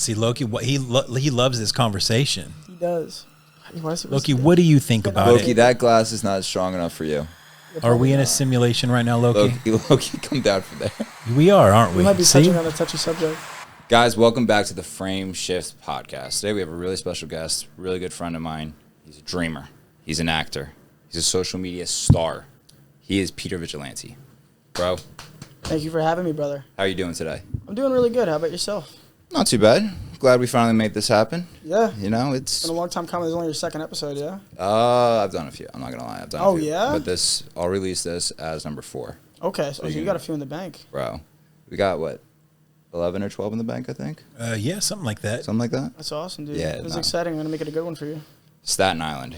See, Loki, he loves this conversation. He does. Loki, what do you think about Loki, it? that glass is not strong enough for you. Are we in a simulation right now, Loki? Loki, come down from there. We are, aren't we? We might be touching on a touchy subject. Guys, welcome back to the TheFrameShiftPodcast. Today we have a really special guest, really good friend of mine. He's a dreamer. He's an actor. He's a social media star. He is Peter Vigilante. Bro. Thank you for having me, brother. How are you doing today? I'm doing really good. How about yourself? Not too bad. Glad we finally made this happen. Yeah. You know, it's been a long time coming. This is only your second episode, yeah? I've done a few. I'm not going to lie. I've done a few. Yeah? But I'll release this as number 4. Okay, so you got a few in the bank. Bro. We got, what, 11 or 12 in the bank, I think? Yeah, something like that. Something like that? That's awesome, dude. Yeah. This is exciting. I'm going to make it a good one for you. Staten Island.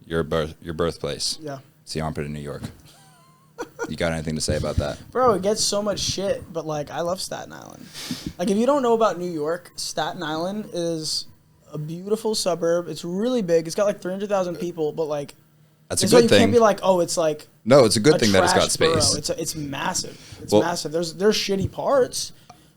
Your birthplace. Yeah. It's the armpit of New York. You got anything to say about that? Bro, it gets so much shit, but, like, I love Staten Island. Like, if you don't know about New York, Staten Island is a beautiful suburb. It's really big. It's got, like, 300,000 people, but, like... That's a good thing. You can't be like, oh, it's, like... No, it's a good thing that it's got space. Borough. It's massive. It's massive. There's shitty parts,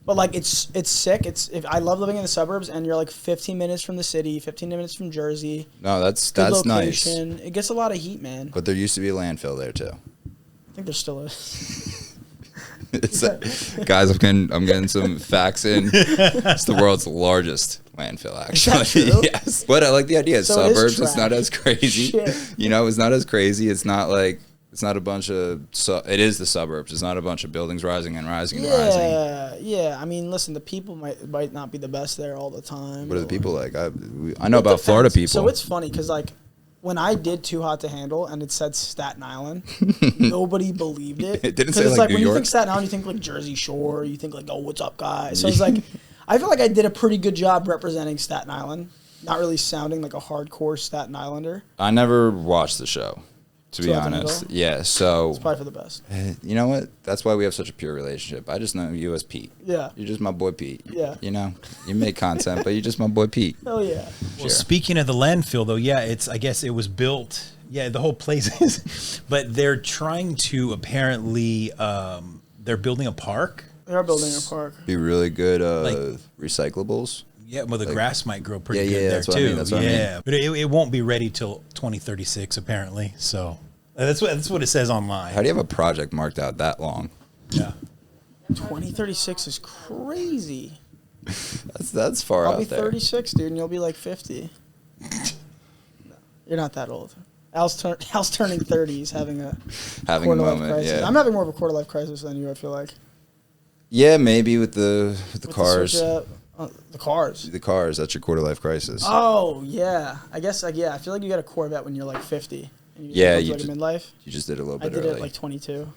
but, like, it's sick. I love living in the suburbs, and you're, like, 15 minutes from the city, 15 minutes from Jersey. No, that's nice. It gets a lot of heat, man. But there used to be a landfill there, too. I think there still is. Guys, I'm getting some facts in. It's the world's largest landfill, actually. Is that true? Yes. But I like the idea. So suburbs, it's not as crazy. Shit. You know, it's not as crazy. It's not like, it's not a bunch of, it is the suburbs. It's not a bunch of buildings rising and rising and rising. Yeah. I mean, listen, the people might not be the best there all the time. What are the people like? I know about Florida people. So it's funny because, like, when I did Too Hot to Handle and it said Staten Island, nobody believed it. It didn't say it's like when New York. you think Staten Island, you think like Jersey Shore, you think like, oh, what's up, guys? So it's like, I feel like I did a pretty good job representing Staten Island, not really sounding like a hardcore Staten Islander. I never watched the show, to be honest. Yeah, so it's probably for the best. You know what? That's why we have such a pure relationship. I just know you as Pete. Yeah. You're just my boy Pete. Yeah. You know, you make content, but you're just my boy Pete. Hell yeah. Well, speaking of the landfill, though, yeah, I guess it was built. Yeah, the whole place is, but they're trying to apparently, they're building a park. They are building a park. Be really good recyclables. Yeah, well, the grass might grow pretty good there, that's too. What I mean, that's what I mean. But it won't be ready till 2036, apparently. So that's what it says online. How do you have a project marked out that long? Yeah. 2036 is crazy. That's far out there. I'll be 36, dude, and you'll be like 50. No, you're not that old. Al's turning 30. He's having a moment. Crisis. Yeah. I'm having more of a quarter life crisis than you, I feel like. Yeah, maybe with the cars. The cars. The cars. That's your quarter life crisis. Oh yeah, I guess I feel like you got a Corvette when you're like 50. And you like midlife. You just did a little bit early. I did early. it at like 22,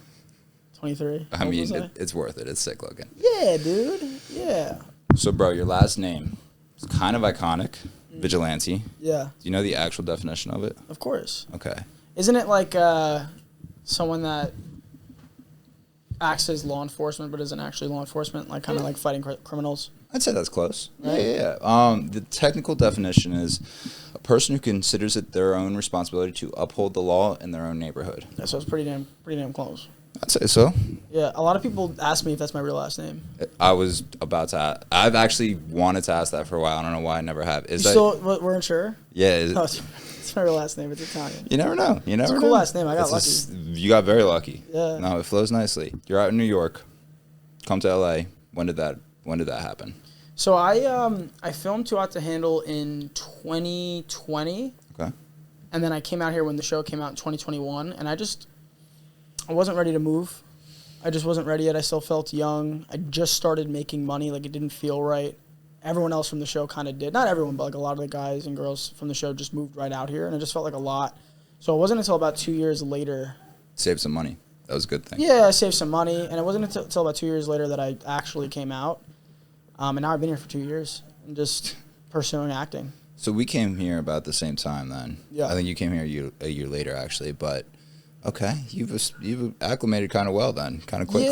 23. I mean, it's worth it. It's sick looking. Yeah, dude. Yeah. So, bro, your last name is kind of iconic. Vigilante. Yeah. Do you know the actual definition of it? Of course. Okay. Isn't it like someone that acts as law enforcement but isn't actually law enforcement, like kind of like fighting criminals? I'd say that's close. Right? Yeah. The technical definition is a person who considers it their own responsibility to uphold the law in their own neighborhood. Yeah, so it's pretty damn close. I'd say so. Yeah, a lot of people ask me if that's my real last name. I was about to. I've actually wanted to ask that for a while. I don't know why I never have. You still weren't sure? Yeah. No, it's my real last name. It's Italian. You never know. It's a cool last name. I got lucky. You got very lucky. Yeah. No, it flows nicely. You're out in New York. Come to LA. When did that happen? So I filmed Too Hot to Handle in 2020. Okay. And then I came out here when the show came out in 2021, and I wasn't ready to move. I just wasn't ready yet. I still felt young. I just started making money. Like, it didn't feel right. Everyone else from the show kind of did. Not everyone, but like a lot of the guys and girls from the show just moved right out here, and it just felt like a lot. So it wasn't until about 2 years later. Saved some money. That was a good thing. Yeah, I saved some money, and it wasn't until about 2 years later that I actually came out. And now I've been here for 2 years and just pursuing acting. So we came here about the same time then. Yeah. I think you came here a year later, actually, but... Okay, you've acclimated kind of well then, kind of quickly.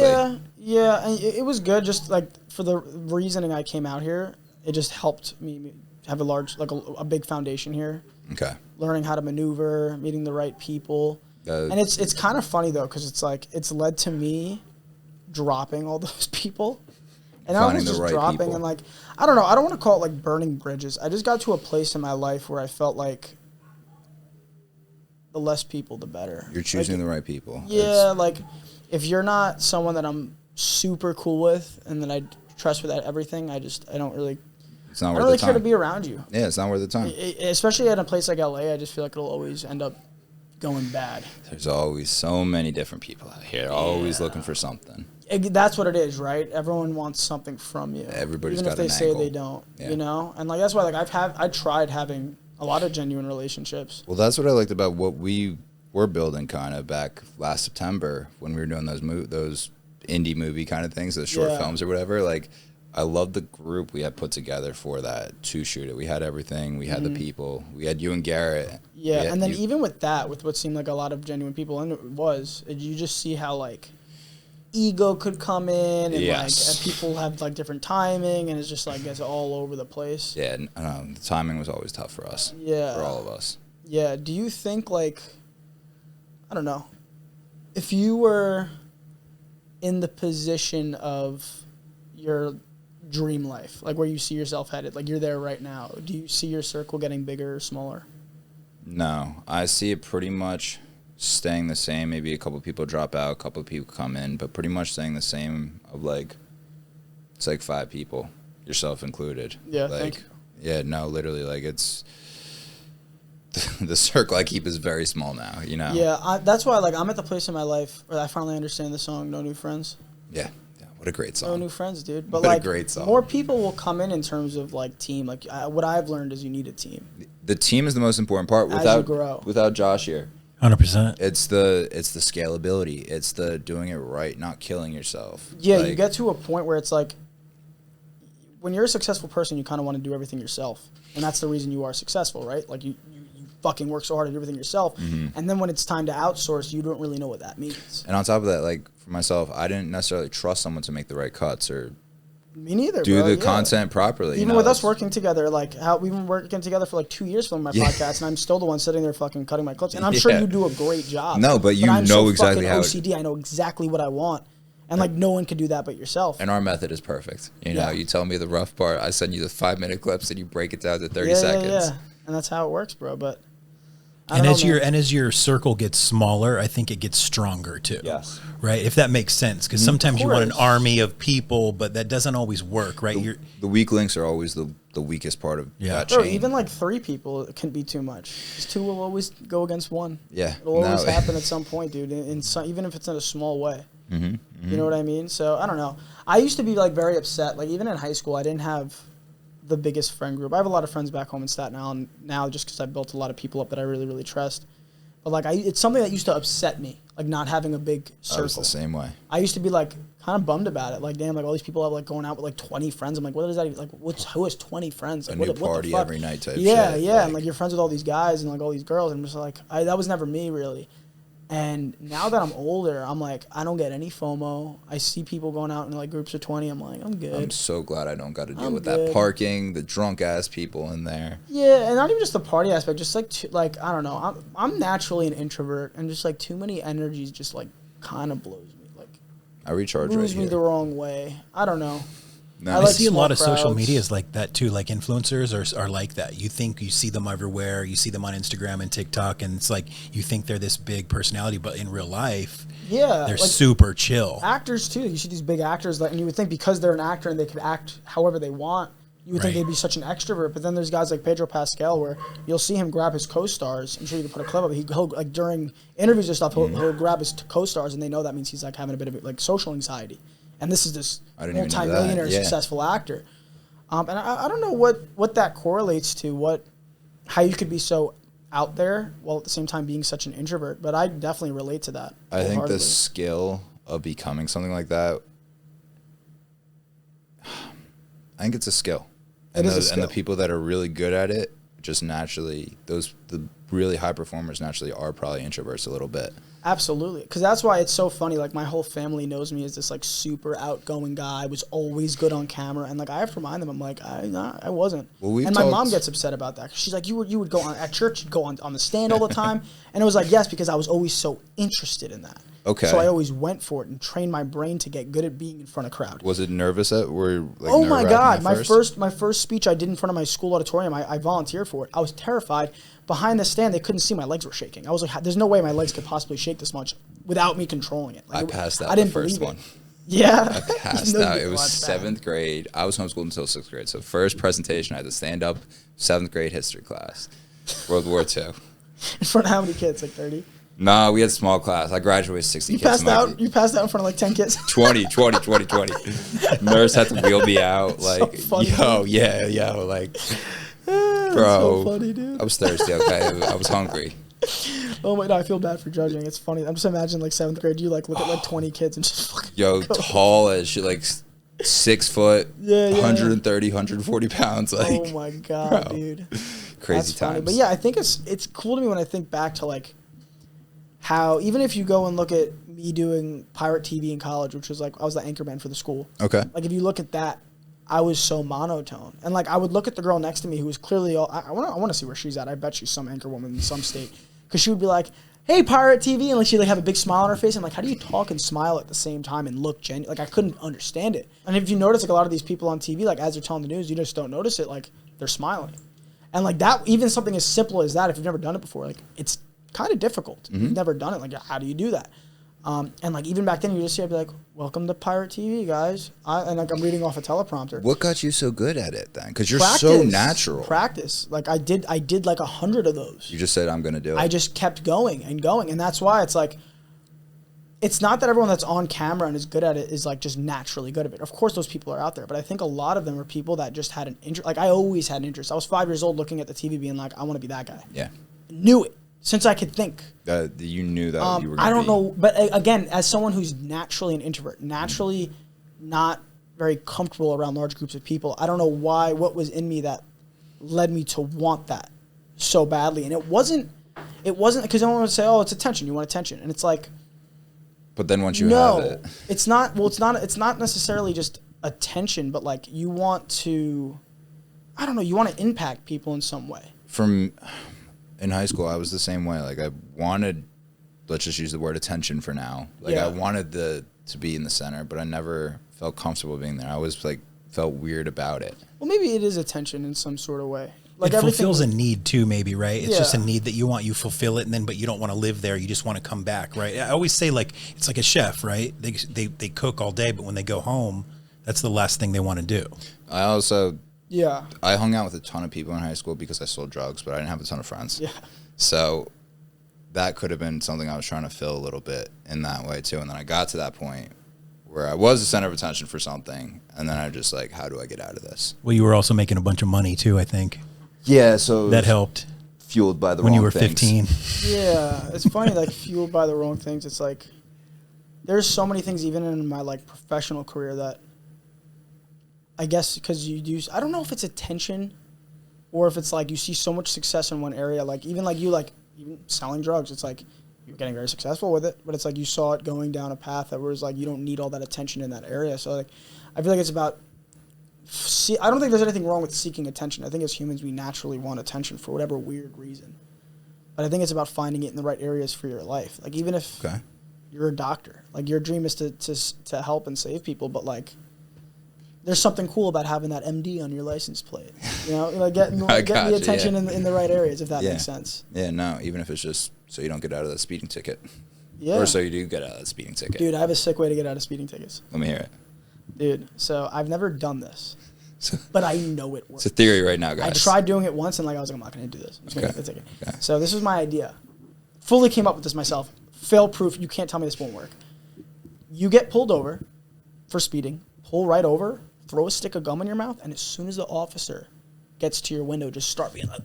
Yeah, and it was good. Just like for the reasoning I came out here, it just helped me have a big foundation here. Okay. Learning how to maneuver, meeting the right people, and it's kind of funny though because it's like it's led to me dropping all those people. And I was just dropping and like, I don't know. I don't want to call it like burning bridges. I just got to a place in my life where I felt like the less people, the better. You're choosing the right people. Yeah, like if you're not someone that I'm super cool with and that I trust with everything, I don't really. It's not worth the time. I don't really care to be around you. Yeah, it's not worth the time. Especially at a place like LA, I just feel like it'll always end up going bad. There's always so many different people out here, always looking for something. That's what it is, right? Everyone wants something from you. Everybody's even got if they say angle. they don't, you know. And like that's why, like I tried having a lot of genuine relationships. Well, that's what I liked about what we were building, kind of back last September when we were doing those indie movie kind of things, those short films or whatever. Like, I love the group we had put together for that to shoot it. We had everything. We had the people. We had you and Garrett. Yeah, and then even with that, with what seemed like a lot of genuine people, and you just see how like ego could come in, and like and people have like different timing, and it's just like it's all over the place. Yeah, the timing was always tough for us. Yeah, for all of us. Yeah. Do you think like, I don't know, if you were in the position of your dream life, like where you see yourself headed, like you're there right now, do you see your circle getting bigger or smaller? No, I see it pretty much staying the same. Maybe a couple people drop out, a couple people come in, but pretty much staying the same. Of like, it's like 5 people, yourself included. Yeah, like, thank you. Yeah, no, literally, like it's the circle I keep is very small now. You know. Yeah, that's why like I'm at the place in my life where I finally understand the song "No New Friends." Yeah, what a great song. No new friends, dude. But what like, a great song. More people will come in terms of like team. Like what I've learned is you need a team. The team is the most important part. As you grow. Without Josh here. 100%. It's the scalability. It's the doing it right, not killing yourself. Yeah, like, you get to a point where it's like, when you're a successful person, you kind of want to do everything yourself, and that's the reason you are successful, right? Like you fucking work so hard to do everything yourself, and then when it's time to outsource, you don't really know what that means. And on top of that, like for myself, I didn't necessarily trust someone to make the right cuts or me neither. Do bro. the content properly. Even with us working together, like how we've been working together for like 2 years filming my podcast, and I'm still the one sitting there fucking cutting my clips. And I'm sure you do a great job. No, but you I'm know so exactly how. OCD. I know exactly what I want, and like no one could do that but yourself. And our method is perfect. You know, you tell me the rough part, I send you the 5-minute clips, and you break it down to 30 seconds. Yeah, and that's how it works, bro. But and as your circle gets smaller, I think it gets stronger too. Yes. Right? If that makes sense, because sometimes you want an army of people, but that doesn't always work, right? The weak links are always the weakest part of that bro, chain. even like 3 people can be too much. 'Cause 2 will always go against 1. Yeah, it'll always happen at some point, dude. Even if it's in a small way. You know what I mean? So I don't know. I used to be like very upset. Like even in high school, I didn't have the biggest friend group. I have a lot of friends back home in Staten Island now, just because I built a lot of people up that I really, really trust. But like, it's something that used to upset me, like not having a big circle. I was the same way. I used to be like kind of bummed about it. Like, damn, like all these people are like going out with like 20 friends. I'm like, what is that even? Like, who has 20 friends? Like, a new party every night type shit. Yeah, and like you're friends with all these guys and like all these girls. And I'm just like, that was never me really. And now that I'm older, I'm like, I don't get any FOMO. I see people going out in like groups of 20. I'm like, I'm good. I'm so glad I don't got to deal with that parking, the drunk ass people in there. Yeah, and not even just the party aspect, just like I don't know. I'm naturally an introvert, and just like too many energies just like kind of blows me. Like I recharge right moves here. me the wrong way. I don't know. No. I see a lot of social medias like that too. Like influencers are like that. You think you see them everywhere. You see them on Instagram and TikTok, and it's like you think they're this big personality, but in real life, they're like super chill. Actors too. You see these big actors, and you would think because they're an actor and they could act however they want, you would think they'd be such an extrovert. But then there's guys like Pedro Pascal where you'll see him grab his co-stars. I'm sure you can put a clip of it. He'll like during interviews and stuff, he'll grab his co-stars, and they know that means he's like having a bit of like social anxiety. And this is this multi-millionaire successful actor. And I don't know what that correlates to, how you could be so out there while at the same time being such an introvert. But I definitely relate to that. I think the skill of becoming something like that, I think it's a skill. And the people that are really good at it, just naturally, the really high performers naturally are probably introverts a little bit. Absolutely, because that's why it's so funny. Like my whole family knows me as this like super outgoing guy. I was always good on camera, and like I have to remind them, I'm like I wasn't. Well, and my mom gets upset about that. She's like, you would go on at church, you'd go on the stand all the time, and it was like yes, because I was always so interested in that. Okay. So I always went for it and trained my brain to get good at being in front of crowd. Was it nervous Oh my God. My first speech I did in front of my school auditorium, I volunteered for it. I was terrified. Behind the stand, they couldn't see my legs were shaking. I was like, there's no way my legs could possibly shake this much without me controlling it. I passed out the first one. Yeah. I passed out. It was 7th grade. I was homeschooled until 6th grade. So first presentation, I had to stand up, 7th grade history class, World War II. In front of how many kids? Like 30? No, we had small class. I graduated 60 you kids. You passed out in front of like 10 kids? 20. Nurse had to wheel me out. Like, so funny, like, bro. So funny, dude. I was thirsty, okay? I was hungry. Oh my God, I feel bad for judging. It's funny. I'm just imagining like 7th grade, you like look at like 20 kids and just fucking tall as shit, like 6 foot, 130, 140 pounds. Like, oh my God, bro. Dude. Crazy times. Funny. But yeah, I think it's cool to me when I think back to like how, even if you go and look at me doing pirate TV in college, which was like, I was the anchorman for the school. Okay. Like if you look at that, I was so monotone. And like I would look at the girl next to me who was clearly I want to see where she's at. I bet she's some anchor woman in some state. Because she would be like, hey, pirate TV. And like she'd like have a big smile on her face. And like, how do you talk and smile at the same time and look genuine? Like I couldn't understand it. And if you notice like a lot of these people on TV, like as they're telling the news, you just don't notice it. Like they're smiling. And like that, even something as simple as that, if you've never done it before, like it's kind of difficult. Mm-hmm. If you've never done it, like how do you do that? And like even back then, you just see, I'd be like, "Welcome to Pirate TV, guys." And like I'm reading off a teleprompter. What got you so good at it then? Because you're so natural. Practice. Like I did like 100 of those. You just said, "I'm gonna do it." I just kept going, and that's why it's like, it's not that everyone that's on camera and is good at it is like just naturally good at it. Of course, those people are out there, but I think a lot of them are people that just had an interest. Like I always had an interest. I was 5 years old looking at the TV, being like, "I want to be that guy." Yeah. Knew it. Since I could think. You knew that you were going to I don't know, but again, as someone who's naturally an introvert, naturally not very comfortable around large groups of people, I don't know what was in me that led me to want that so badly. And it wasn't because I want to say, oh, it's attention. You want attention. And it's like. But then once you have it. It's not necessarily just attention, but like you want to, I don't know, you want to impact people in some way. In high school, I was the same way. Like I wanted, let's just use the word attention for now. Like I wanted to be in the center, but I never felt comfortable being there. I always like felt weird about it. Well, maybe it is attention in some sort of way. Like it fulfills a need too, maybe, right? It's just a need that you fulfill it, and then but you don't want to live there. You just want to come back, right? I always say like it's like a chef, right? They cook all day, but when they go home, that's the last thing they want to do. I also. Yeah. I hung out with a ton of people in high school because I sold drugs, but I didn't have a ton of friends. Yeah. So that could have been something I was trying to fill a little bit in that way too. And then I got to that point where I was the center of attention for something. And then I just like, how do I get out of this? Well, you were also making a bunch of money too, I think. Yeah. So that helped. Fueled by the when wrong you were things. 15. Yeah. It's funny, like fueled by the wrong things. It's like, there's so many things even in my like professional career that I guess because you do, I don't know if it's attention or if it's like you see so much success in one area, like even selling drugs, it's like you're getting very successful with it, but it's like you saw it going down a path that was like you don't need all that attention in that area. So like I feel like it's about, I don't think there's anything wrong with seeking attention. I think as humans we naturally want attention for whatever weird reason. But I think it's about finding it in the right areas for your life. Like even if you're a doctor, like your dream is to help and save people, but like there's something cool about having that MD on your license plate, you know, like getting the attention in the right areas, if that makes sense. Yeah, no, even if it's just so you don't get out of that speeding ticket. Yeah. Or so you do get out of that speeding ticket. Dude, I have a sick way to get out of speeding tickets. Let me hear it. Dude, so I've never done this, but I know it works. It's a theory right now, guys. I tried doing it once and like I was like, I'm not going to do this. I'm just going to get the ticket. Okay. So this was my idea. Fully came up with this myself. Fail proof. You can't tell me this won't work. You get pulled over for speeding, pull right over, throw a stick of gum in your mouth, and as soon as the officer gets to your window, just start being like,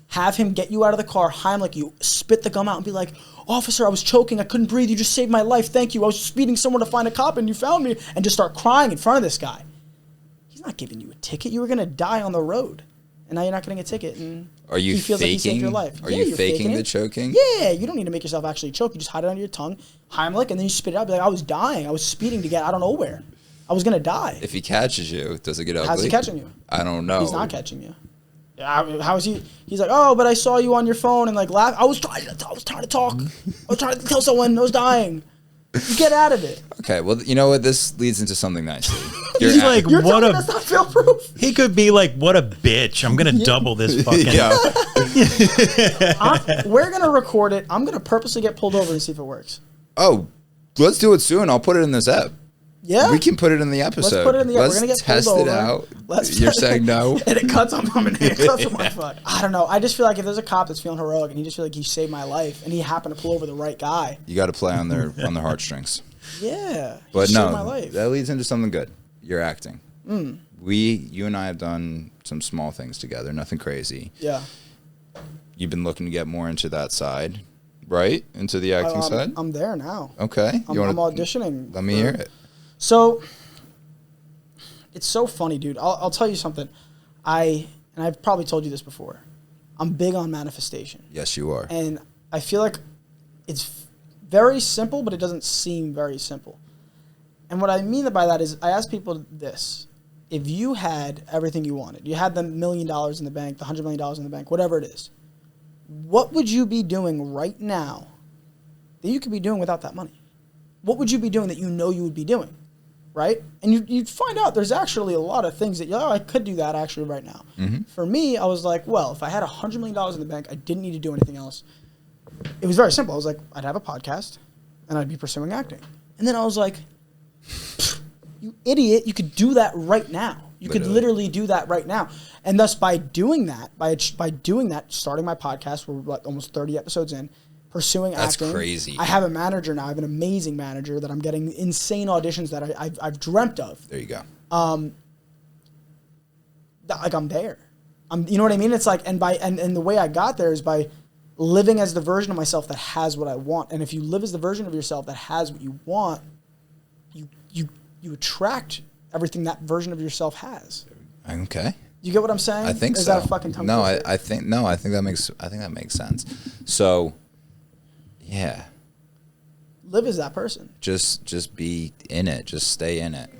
have him get you out of the car, Heimlich you, spit the gum out and be like, officer, I was choking, I couldn't breathe, you just saved my life, thank you, I was speeding somewhere to find a cop and you found me, and just start crying in front of this guy. He's not giving you a ticket, you were going to die on the road, and now you're not getting a ticket, and are you he feels faking, like he saved your life. Are you faking the choking? Yeah, you don't need to make yourself actually choke, you just hide it under your tongue, Heimlich, and then you spit it out, be like, I was dying, I was speeding to get out of nowhere. I was going to die. If he catches you, does it get ugly? How's he catching you? I don't know. He's not catching you. How is he? He's like, oh, but I saw you on your phone and like laugh. I was trying to talk. I was trying to tell someone I was dying. You get out of it. Okay, well, you know what? This leads into something nicely. He's like, You're what telling us not fail proof. He could be like, what a bitch. I'm going to double this fucking. We're going to record it. I'm going to purposely get pulled over and see if it works. Oh, let's do it soon. I'll put it in this app. Yeah, we can put it in the episode. Let's put it in the. We're gonna get test pulled it over. out. You're saying no, and it cuts on my foot. I don't know. I just feel like if there's a cop that's feeling heroic and he just feel like he saved my life and he happened to pull over the right guy, you got to play on their heartstrings. Yeah, but saved no, my life. That leads into something good. You're acting. You and I have done some small things together. Nothing crazy. Yeah. You've been looking to get more into that side, right? Into the acting side. I'm there now. Okay. I'm auditioning. Let me hear it. So, it's so funny, dude. I'll tell you something. And I've probably told you this before. I'm big on manifestation. Yes, you are. And I feel like it's very simple, but it doesn't seem very simple. And what I mean by that is I ask people this. If you had everything you wanted, you had the $1 million in the bank, the $100 million in the bank, whatever it is, what would you be doing right now that you could be doing without that money? What would you be doing that you know you would be doing? Right? And you'd find out there's actually a lot of things that, I could do that actually right now. Mm-hmm. For me, I was like, well, if I had $100 million in the bank, I didn't need to do anything else. It was very simple. I was like, I'd have a podcast and I'd be pursuing acting. And then I was like, you idiot, you could do that right now. You could literally do that right now. And thus by doing that, starting my podcast, we're like almost 30 episodes in, pursuing acting. That's crazy. I have a manager now. I have an amazing manager that I'm getting insane auditions that I've dreamt of. There you go. Like I'm there. You know what I mean? It's like, and the way I got there is by living as the version of myself that has what I want. And if you live as the version of yourself that has what you want, you attract everything that version of yourself has. Okay. You get what I'm saying? I think so. Is that a fucking tongue twister? I think that makes sense. So, yeah. Live as that person. Just be in it. Just stay in it.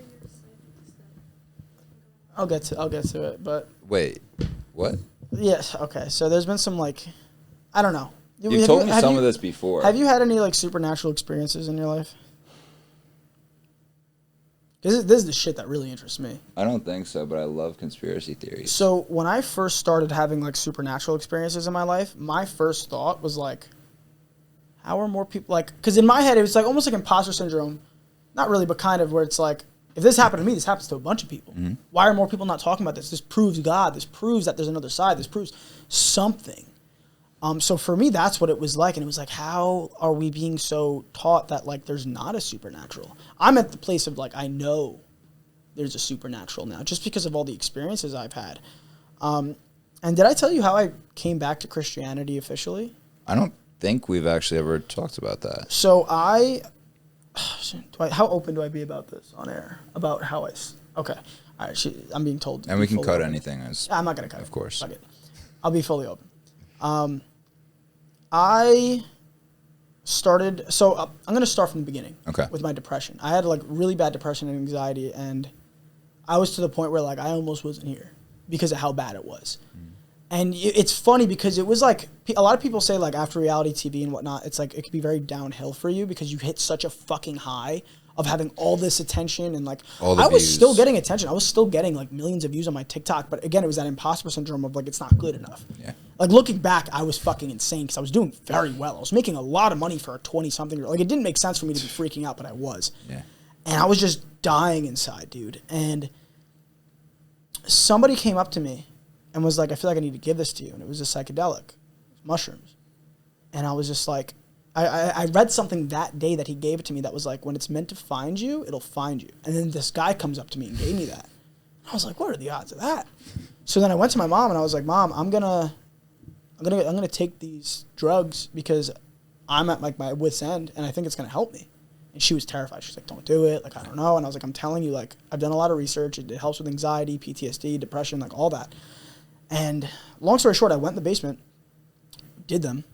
I'll get to it, but wait, what? Yes. Okay. So there's been some I don't know. You've told me some of this before. Have you had any supernatural experiences in your life? This is the shit that really interests me. I don't think so, but I love conspiracy theories. So when I first started having supernatural experiences in my life, my first thought was how are more people because in my head it was almost like imposter syndrome, not really, but kind of, where it's like, if this happened to me, this happens to a bunch of people. Mm-hmm. Why are more people not talking about this? This proves God. This proves that there's another side. This proves something. So for me, that's what it was like. And it was how are we being so taught that there's not a supernatural? I'm at the place of I know there's a supernatural now just because of all the experiences I've had. And did I tell you how I came back to Christianity officially? I don't think we've actually ever talked about that. So how open do I be about this on air? About how okay. All right, I'm being told. And we can cut anything. I'm not going to cut it. Of course. Fuck it. I'll be fully open. I started, I'm going to start from the beginning. Okay. With my depression. I had really bad depression and anxiety, and I was to the point where I almost wasn't here because of how bad it was. Mm. And it's funny because it was a lot of people say after reality TV and whatnot, it's it could be very downhill for you because you hit such a fucking high of having all this attention and I was still getting attention. I was still getting millions of views on my TikTok, but again, it was that imposter syndrome of it's not good enough. Yeah. Looking back, I was fucking insane because I was doing very well. I was making a lot of money for a 20-something year old. It didn't make sense for me to be freaking out, but I was. Yeah. And I was just dying inside, dude. And somebody came up to me and was I feel like I need to give this to you. And it was a psychedelic, mushrooms. And I was just I read something that day that he gave it to me that was when it's meant to find you, it'll find you. And then this guy comes up to me and gave me that. I was what are the odds of that? So then I went to my mom and I was Mom, I'm gonna take these drugs because I'm at my wit's end and I think it's gonna help me. And she was terrified. She's don't do it. I don't know. And I was I'm telling you, I've done a lot of research. It helps with anxiety, PTSD, depression, all that. And long story short, I went in the basement, did them,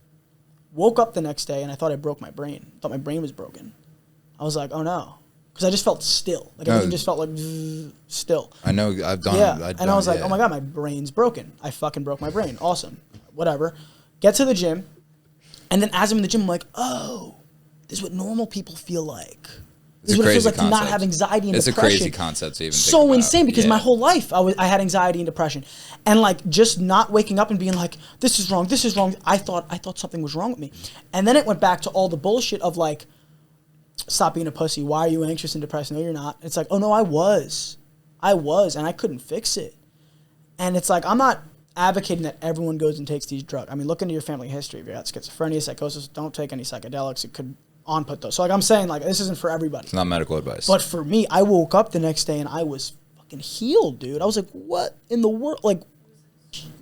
woke up the next day, and I thought I broke my brain. I thought my brain was broken. I was oh no. because I just felt still. Like everything just felt like still. I know. I've done it. And I was like, oh my God, my brain's broken. I fucking broke my brain. Awesome. Whatever. Get to the gym. And then as I'm in the gym, I'm like, oh, this is what normal people feel like. This is what it feels like to not have anxiety and depression. It's a crazy concept to even think about. So insane, because my whole life I had anxiety and depression. And like just not waking up and being like, this is wrong. I thought something was wrong with me. And then it went back to all the bullshit of like, stop being a pussy. Why are you anxious and depressed? No, you're not. It's like, oh no, I was, and I couldn't fix it. And it's like, I'm not advocating that everyone goes and takes these drugs. I mean, look into your family history. If you got schizophrenia, psychosis, don't take any psychedelics. It could on-put those. So like I'm saying, like this isn't for everybody. It's not medical advice. But for me, I woke up the next day and I was fucking healed, dude. I was like, what in the world? Like,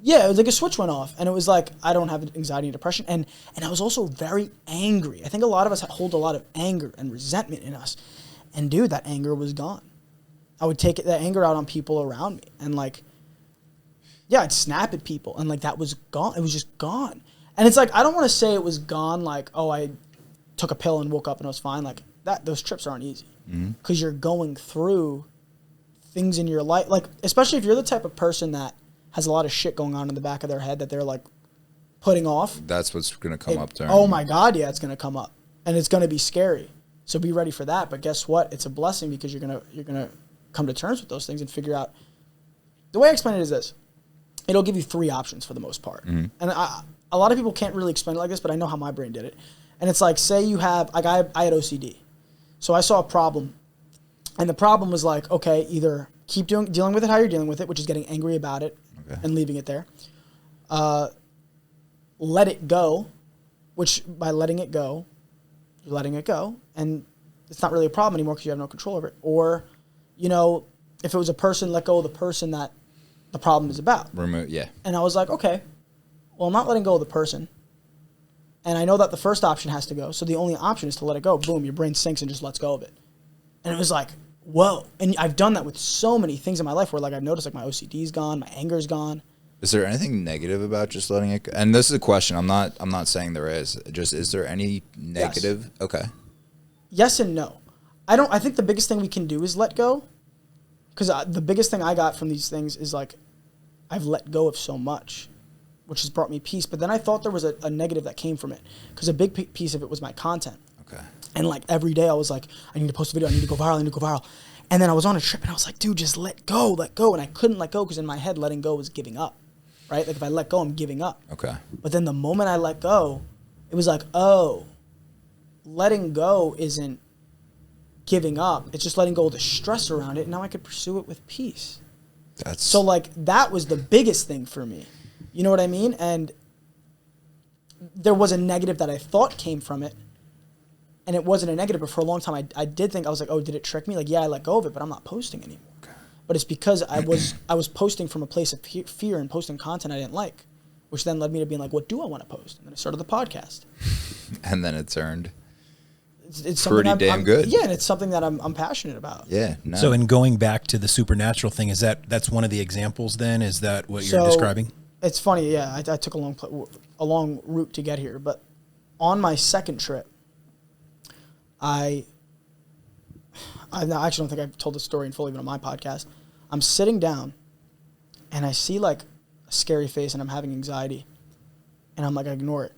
yeah, it was like a switch went off. And it was like, I don't have anxiety and depression. And I was also very angry. I think a lot of us hold a lot of anger and resentment in us. And dude, that anger was gone. I would take that anger out on people around me. And like, yeah, I'd snap at people. And like, that was gone. It was just gone. And it's like, I don't want to say it was gone like, oh, I took a pill and woke up and it was fine. Like that, those trips aren't easy. Because you're going through things in your life. Like, especially if you're the type of person that has a lot of shit going on in the back of their head that they're like putting off. That's what's going to come up during. Oh my God, yeah, it's going to come up. And it's going to be scary. So be ready for that. But guess what? It's a blessing because you're going to come to terms with those things and figure out. The way I explain it is this. It'll give you 3 options for the most part. And a lot of people can't really explain it like this, but I know how my brain did it. And it's like, say you have, like I had OCD. So I saw a problem. And the problem was like, okay, either keep dealing with it how you're dealing with it, which is getting angry about it and leaving it there. Let it go, which by letting it go, you're letting it go. And it's not really a problem anymore because you have no control over it. Or, you know, if it was a person, let go of the person that the problem is about. And I was like, okay, well, I'm not letting go of the person. And I know that the first option has to go. So the only option is to let it go. Boom, your brain sinks and just lets go of it. And it was like, whoa. And I've done that with so many things in my life where like I've noticed like my OCD's gone, my anger's gone. Is there anything negative about just letting it go? And this is a question. I'm not saying there is. Just, is there any negative? Yes. Okay. Yes and no. I think the biggest thing we can do is let go. Because the biggest thing I got from these things is like, I've let go of so much, which has brought me peace. But then I thought there was a negative that came from it. Because a big piece of it was my content. Okay. And like every day I was like, I need to post a video, I need to go viral. And then I was on a trip and I was like, dude, just let go. And I couldn't let go because in my head, letting go was giving up, right? Like if I let go, I'm giving up. Okay. But then the moment I let go, it was like, oh, letting go isn't giving up. It's just letting go of the stress around it. And now I could pursue it with peace. So like that was the biggest thing for me. You know what I mean? And there was a negative that I thought came from it. And it wasn't a negative, but for a long time, I did think, I was like, oh, did it trick me? Like, yeah, I let go of it, but I'm not posting anymore. Okay. But it's because I was posting from a place of fear and posting content I didn't like, which then led me to being like, what do I want to post? And then I started the podcast. And then it turned it's pretty damn good. Yeah, and it's something that I'm passionate about. Yeah. No. So in going back to the supernatural thing, that's one of the examples then? Is that what you're describing? It's funny, yeah. I took a long route to get here, but on my second trip, I actually don't think I've told this story in full even on my podcast. I'm sitting down and I see like a scary face and I'm having anxiety and I'm like, I ignore it.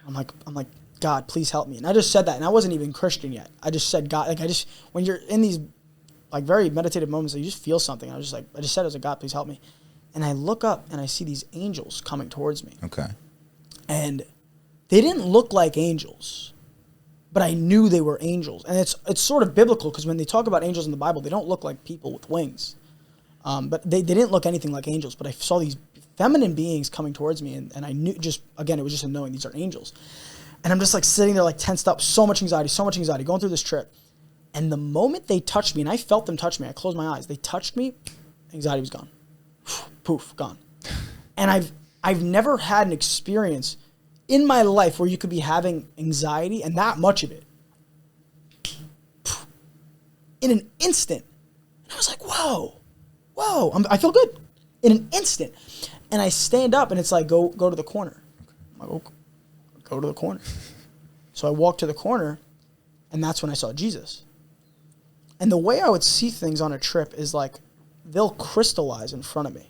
I'm like, God, please help me. And I just said that and I wasn't even Christian yet. I just said, God, like when you're in these like very meditative moments, you just feel something. I just said, I was like, God, please help me. And I look up and I see these angels coming towards me. Okay. And they didn't look like angels. But I knew they were angels. And it's sort of biblical because when they talk about angels in the Bible, they don't look like people with wings. But they didn't look anything like angels. But I saw these feminine beings coming towards me. And I knew it was just a knowing these are angels. And I'm just like sitting there like tensed up, so much anxiety, going through this trip. And the moment they touched me, and I felt them touch me, I closed my eyes. They touched me, anxiety was gone. Poof, gone. And I've never had an experience in my life where you could be having anxiety and that much of it in an instant. And I was like, whoa, I feel good in an instant. And I stand up and it's like, go to the corner. I'm like, go to the corner. So I walk to the corner and that's when I saw Jesus. And the way I would see things on a trip is like they'll crystallize in front of me.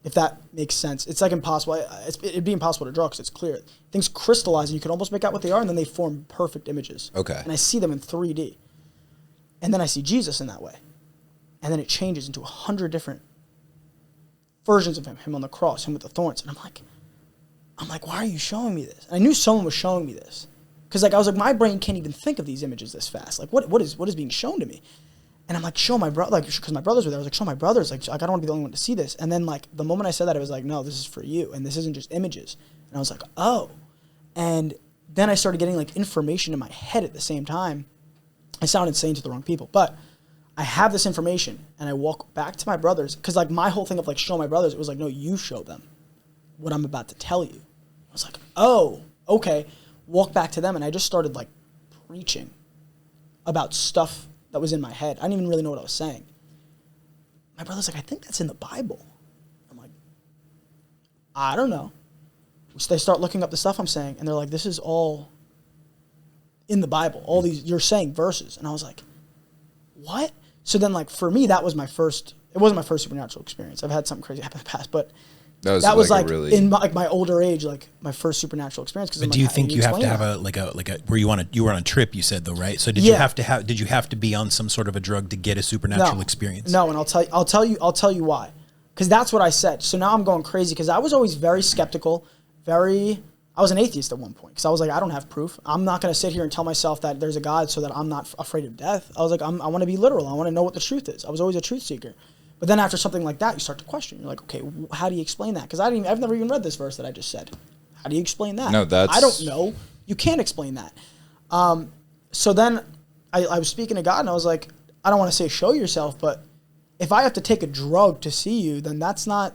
If that makes sense. It's like impossible. It'd be impossible to draw because it's clear. Things crystallize and you can almost make out what they are, and then they form perfect images. Okay. And I see them in 3D. And then I see Jesus in that way. And then it changes into 100 different versions of him on the cross, him with the thorns. And I'm like, why are you showing me this? And I knew someone was showing me this. Because like I was like, my brain can't even think of these images this fast. Like what is being shown to me? And I'm like, show my brother, like, because my brothers were there. I was like, show my brothers. Like, I don't want to be the only one to see this. And then, like, the moment I said that, I was like, no, this is for you. And this isn't just images. And I was like, oh. And then I started getting, like, information in my head at the same time. I sound insane to the wrong people. But I have this information, and I walk back to my brothers. Because, like, my whole thing of, like, show my brothers, it was like, no, you show them what I'm about to tell you. I was like, oh, okay. Walk back to them, and I just started, like, preaching about stuff that was in my head. I didn't even really know what I was saying. My brother's like, I think that's in the Bible. I'm like, I don't know. So they start looking up the stuff I'm saying, and they're like, this is all in the Bible. All these, you're saying verses. And I was like, what? So then, like, for me, that was my first, it wasn't my first supernatural experience. I've had something crazy happen in the past, but that was like really, in my older age, like my first supernatural experience. But do you think you have to have a where you were on a trip? You said though, right? So did you have to be on some sort of a drug to get a supernatural experience? No, and I'll tell you why. Because that's what I said. So now I'm going crazy because I was always very skeptical. I was an atheist at one point because I was like, I don't have proof. I'm not going to sit here and tell myself that there's a God so that I'm not afraid of death. I was like, I want to be literal. I want to know what the truth is. I was always a truth seeker. But then after something like that, you start to question. You're like, okay, how do you explain that? Because I've never even read this verse that I just said. How do you explain that? No, I don't know. You can't explain that. So then I was speaking to God, and I was like, I don't want to say show yourself, but if I have to take a drug to see you, then that's not,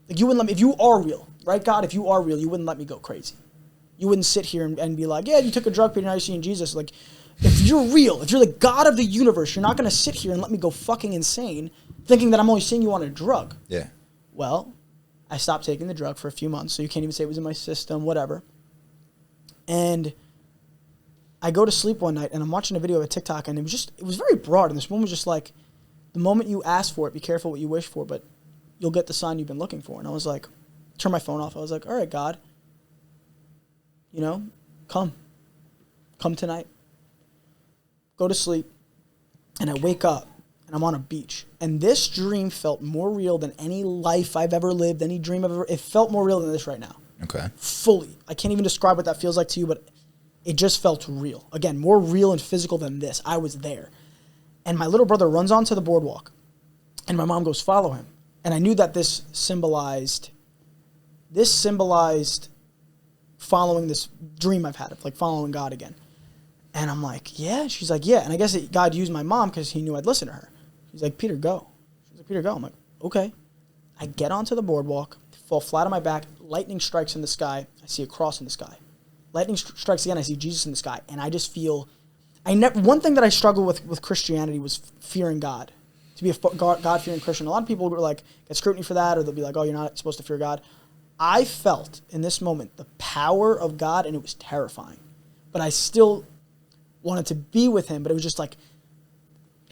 like, you wouldn't let me, if you are real, right, God, if you are real, you wouldn't let me go crazy. You wouldn't sit here and be like, yeah, you took a drug, Peter, now you're seeing Jesus. Like, if you're real, if you're the God of the universe, you're not going to sit here and let me go fucking insane thinking that I'm only seeing you on a drug. Yeah. Well, I stopped taking the drug for a few months, so you can't even say it was in my system, whatever. And I go to sleep one night, and I'm watching a video of a TikTok, and it was very broad, and this woman was just like, the moment you ask for it, be careful what you wish for, but you'll get the sign you've been looking for. And I was like, turn my phone off. I was like, all right, God, come tonight. Go to sleep. And I wake up, and I'm on a beach. And this dream felt more real than any life I've ever lived, any dream I've ever, it felt more real than this right now. Okay. Fully. I can't even describe what that feels like to you, but it just felt real. Again, more real and physical than this. I was there. And my little brother runs onto the boardwalk, and my mom goes, follow him. And I knew that this symbolized following this dream I've had of, like, following God again. And I'm like, yeah. She's like, yeah. And I guess God used my mom because he knew I'd listen to her. She's like, Peter, go. She's like, Peter, go. I'm like, okay. I get onto the boardwalk, fall flat on my back. Lightning strikes in the sky. I see a cross in the sky. Lightning strikes again. I see Jesus in the sky. And I just feel, one thing that I struggled with Christianity was fearing God. To be a God-fearing Christian. A lot of people were like, get scrutiny for that, or they'll be like, oh, you're not supposed to fear God. I felt in this moment the power of God, and it was terrifying. But I still wanted to be with him, but it was just like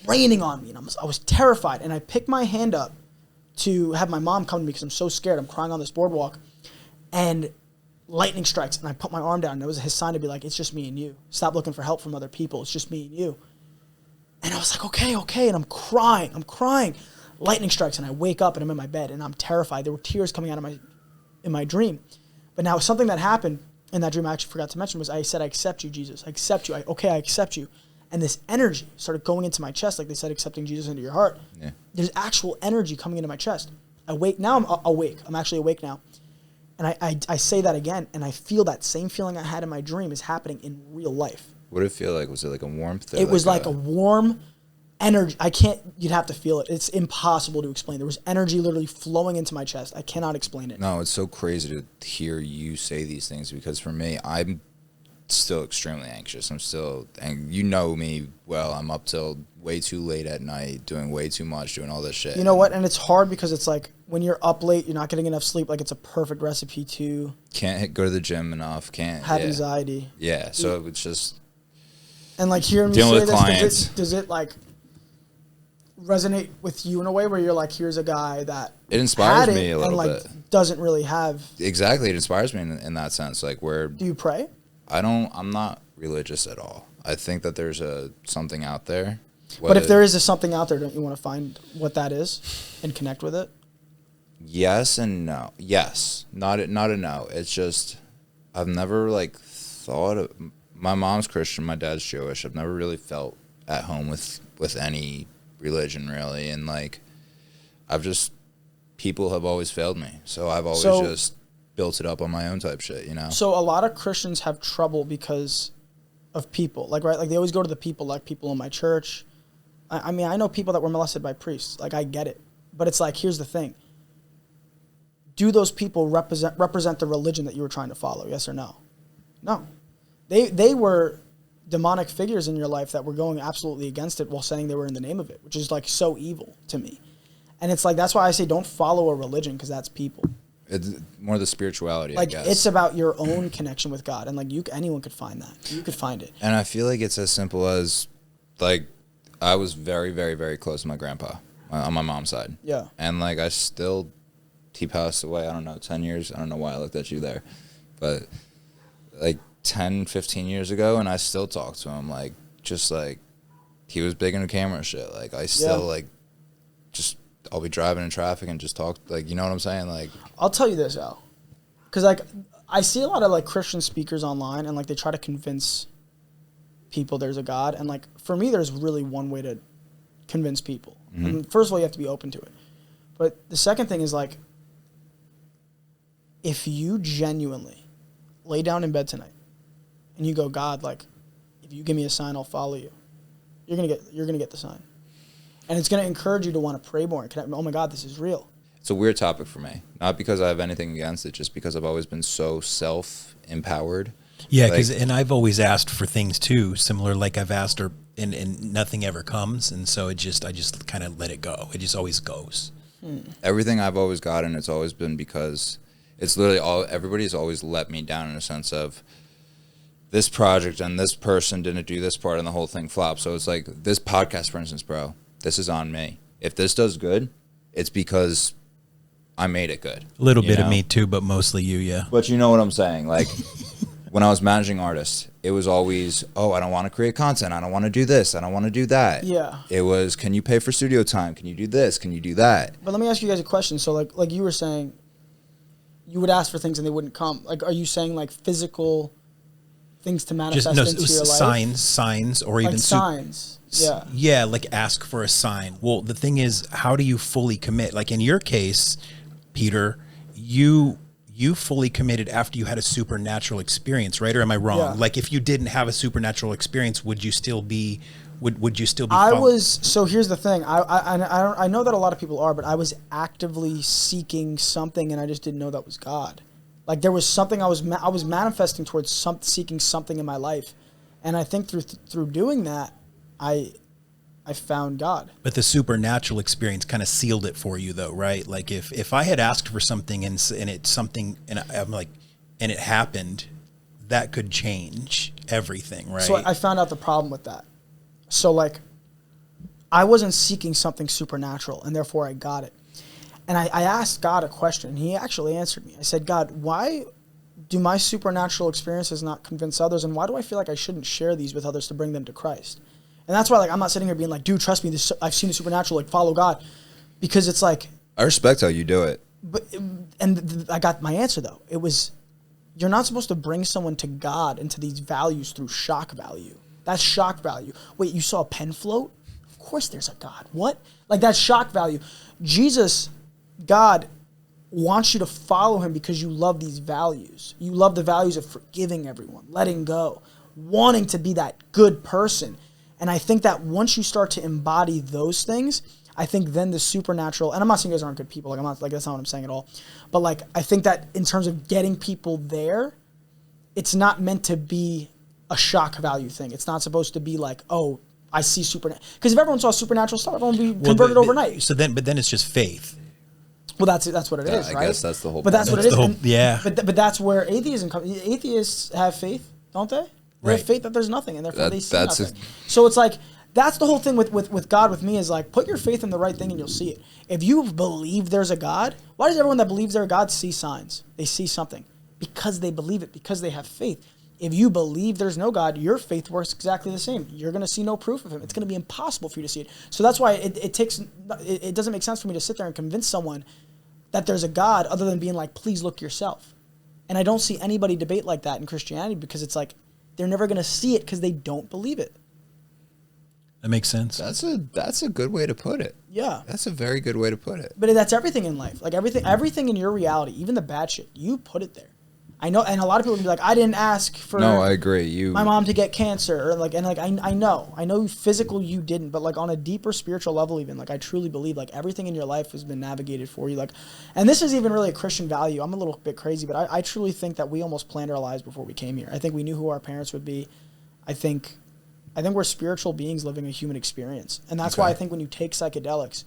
raining on me, and I was terrified. And I picked my hand up to have my mom come to me because I'm so scared. I'm crying on this boardwalk, and lightning strikes, and I put my arm down, and it was his sign to be like, it's just me and you. Stop looking for help from other people. It's just me and you. And I was like, okay, and I'm crying. Lightning strikes, and I wake up, and I'm in my bed, and I'm terrified. There were tears coming out of in my dream. But now something that happened in that dream I actually forgot to mention was I said, I accept you, Jesus. I accept you. I accept you. And this energy started going into my chest, like they said, accepting Jesus into your heart. Yeah. There's actual energy coming into my chest. Now I'm awake. I'm actually awake now. And I say that again, and I feel that same feeling I had in my dream is happening in real life. What did it feel like? Was it like a warmth? It was like a warm energy. You'd have to feel it. It's impossible to explain. There was energy literally flowing into my chest. I cannot explain it. No, it's so crazy to hear you say these things because for me, I'm still extremely anxious. And you know me well. I'm up till way too late at night, doing way too much, doing all this shit. You know what? And it's hard because it's like when you're up late, you're not getting enough sleep. Like it's a perfect recipe to can't go to the gym enough. Can't have anxiety. Yeah. So it's just. And like hearing me say this, does it like resonate with you in a way where you're like, here's a guy that it inspires me a little bit. Doesn't really have exactly. It inspires me in that sense. Like where do you pray? I'm not religious at all. I think that there's something out there. But if there is something out there, don't you want to find what that is and connect with it? Yes and no. Yes, not a no. It's just I've never like thought of. My mom's Christian, my dad's Jewish. I've never really felt at home with any religion really, and like people have always failed me, so I've always just built it up on my own type shit, you know. So a lot of Christians have trouble because of people, like right, like they always go to the people, like people in my church. I mean, I know people that were molested by priests. Like I get it, but it's like here's the thing: do those people represent the religion that you were trying to follow? Yes or no? No. They were demonic figures in your life that were going absolutely against it while saying they were in the name of it, which is like so evil to me. And it's like, that's why I say don't follow a religion, because that's people. It's more the spirituality, like, I guess. it's about your own connection with God. And like anyone could find that. You could find it. And I feel like it's as simple as like I was very, very, very close to my grandpa on my mom's side. Yeah. And like he passed away, I don't know, 10 years. I don't know why I looked at you there. But like 10, 15 years ago, and I still talk to him, like, just like, he was big into camera shit. Like, I still, like, just, I'll be driving in traffic and just talk, like, you know what I'm saying? Like, I'll tell you this, Al. Because, like, I see a lot of, like, Christian speakers online, and, like, they try to convince people there's a God. And, like, for me, there's really one way to convince people. Mm-hmm. And first of all, you have to be open to it. But the second thing is, like, if you genuinely lay down in bed tonight, and you go, God, like, if you give me a sign, I'll follow you. You're gonna get the sign, and it's gonna encourage you to want to pray more. Oh my God, this is real. It's a weird topic for me, not because I have anything against it, just because I've always been so self-empowered. Yeah, because and I've always asked for things too, similar. Like I've asked her, and nothing ever comes, and so I just kind of let it go. It just always goes. Everything I've always gotten, it's always been because it's literally everybody's always let me down in a sense of, this project and this person didn't do this part and the whole thing flopped. So it's like this podcast, for instance, bro, this is on me. If this does good, it's because I made it good. A little bit of me too, but mostly you, yeah. But you know what I'm saying? Like when I was managing artists, it was always, oh, I don't want to create content. I don't want to do this. I don't want to do that. Yeah. It was, can you pay for studio time? Can you do this? Can you do that? But let me ask you guys a question. So like you were saying, you would ask for things and they wouldn't come. Like, are you saying like physical things to manifest into your life? Signs, or even like signs. Yeah. Yeah, like ask for a sign. Well, the thing is, how do you fully commit? Like in your case, Peter, you fully committed after you had a supernatural experience, right? Or am I wrong? Yeah. Like if you didn't have a supernatural experience, would you still be? Would you still be? So here's the thing. I know that a lot of people are, but I was actively seeking something, and I just didn't know that was God. Like there was something I was manifesting towards, seeking something in my life, and I think through doing that, I found God. But the supernatural experience kind of sealed it for you, though, right? Like if I had asked for something and it's something, and I'm like, and it happened, that could change everything, right? So I found out the problem with that. So like, I wasn't seeking something supernatural, and therefore I got it. And I asked God a question, and he actually answered me. I said, God, why do my supernatural experiences not convince others, and why do I feel like I shouldn't share these with others to bring them to Christ? And that's why, like, I'm not sitting here being like, dude, trust me, I've seen the supernatural, like, follow God. Because it's like... I respect how you do it. But I got my answer, though. It was, you're not supposed to bring someone to God and to these values through shock value. That's shock value. Wait, you saw a pen float? Of course there's a God. What? Like, that's shock value. Jesus... God wants you to follow him because you love these values. You love the values of forgiving everyone, letting go, wanting to be that good person. And I think that once you start to embody those things, I think then the supernatural, and I'm not saying you guys aren't good people, like I'm not, like that's not what I'm saying at all. But like I think that in terms of getting people there, it's not meant to be a shock value thing. It's not supposed to be like, oh, I see supernatural. Because if everyone saw supernatural stuff, everyone would be converted overnight. But then it's just faith. Well, that's what it is, right? I guess that's the whole. But that's what it is. Yeah. But that's where atheism comes. Atheists have faith, don't they? They have faith that there's nothing, and therefore they see nothing. So it's like, that's the whole thing with God with me is like, put your faith in the right thing and you'll see it. If you believe there's a God, why does everyone that believes there's a God see signs? They see something. Because they believe it, because they have faith. If you believe there's no God, your faith works exactly the same. You're going to see no proof of him. It's going to be impossible for you to see it. So that's why it doesn't make sense for me to sit there and convince someone that there's a God other than being like, please look yourself. And I don't see anybody debate like that in Christianity because it's like they're never going to see it because they don't believe it. That makes sense. That's a good way to put it. Yeah. That's a very good way to put it. But that's everything in life. Like everything in your reality, even the bad shit, you put it there. I know, and a lot of people will be like, I didn't ask for I agree. My mom to get cancer, or I know physical you didn't, but like on a deeper spiritual level, even like I truly believe like everything in your life has been navigated for you. Like, and this is even really a Christian value. I'm a little bit crazy, but I truly think that we almost planned our lives before we came here. I think we knew who our parents would be. I think we're spiritual beings living a human experience, and that's why I think when you take psychedelics,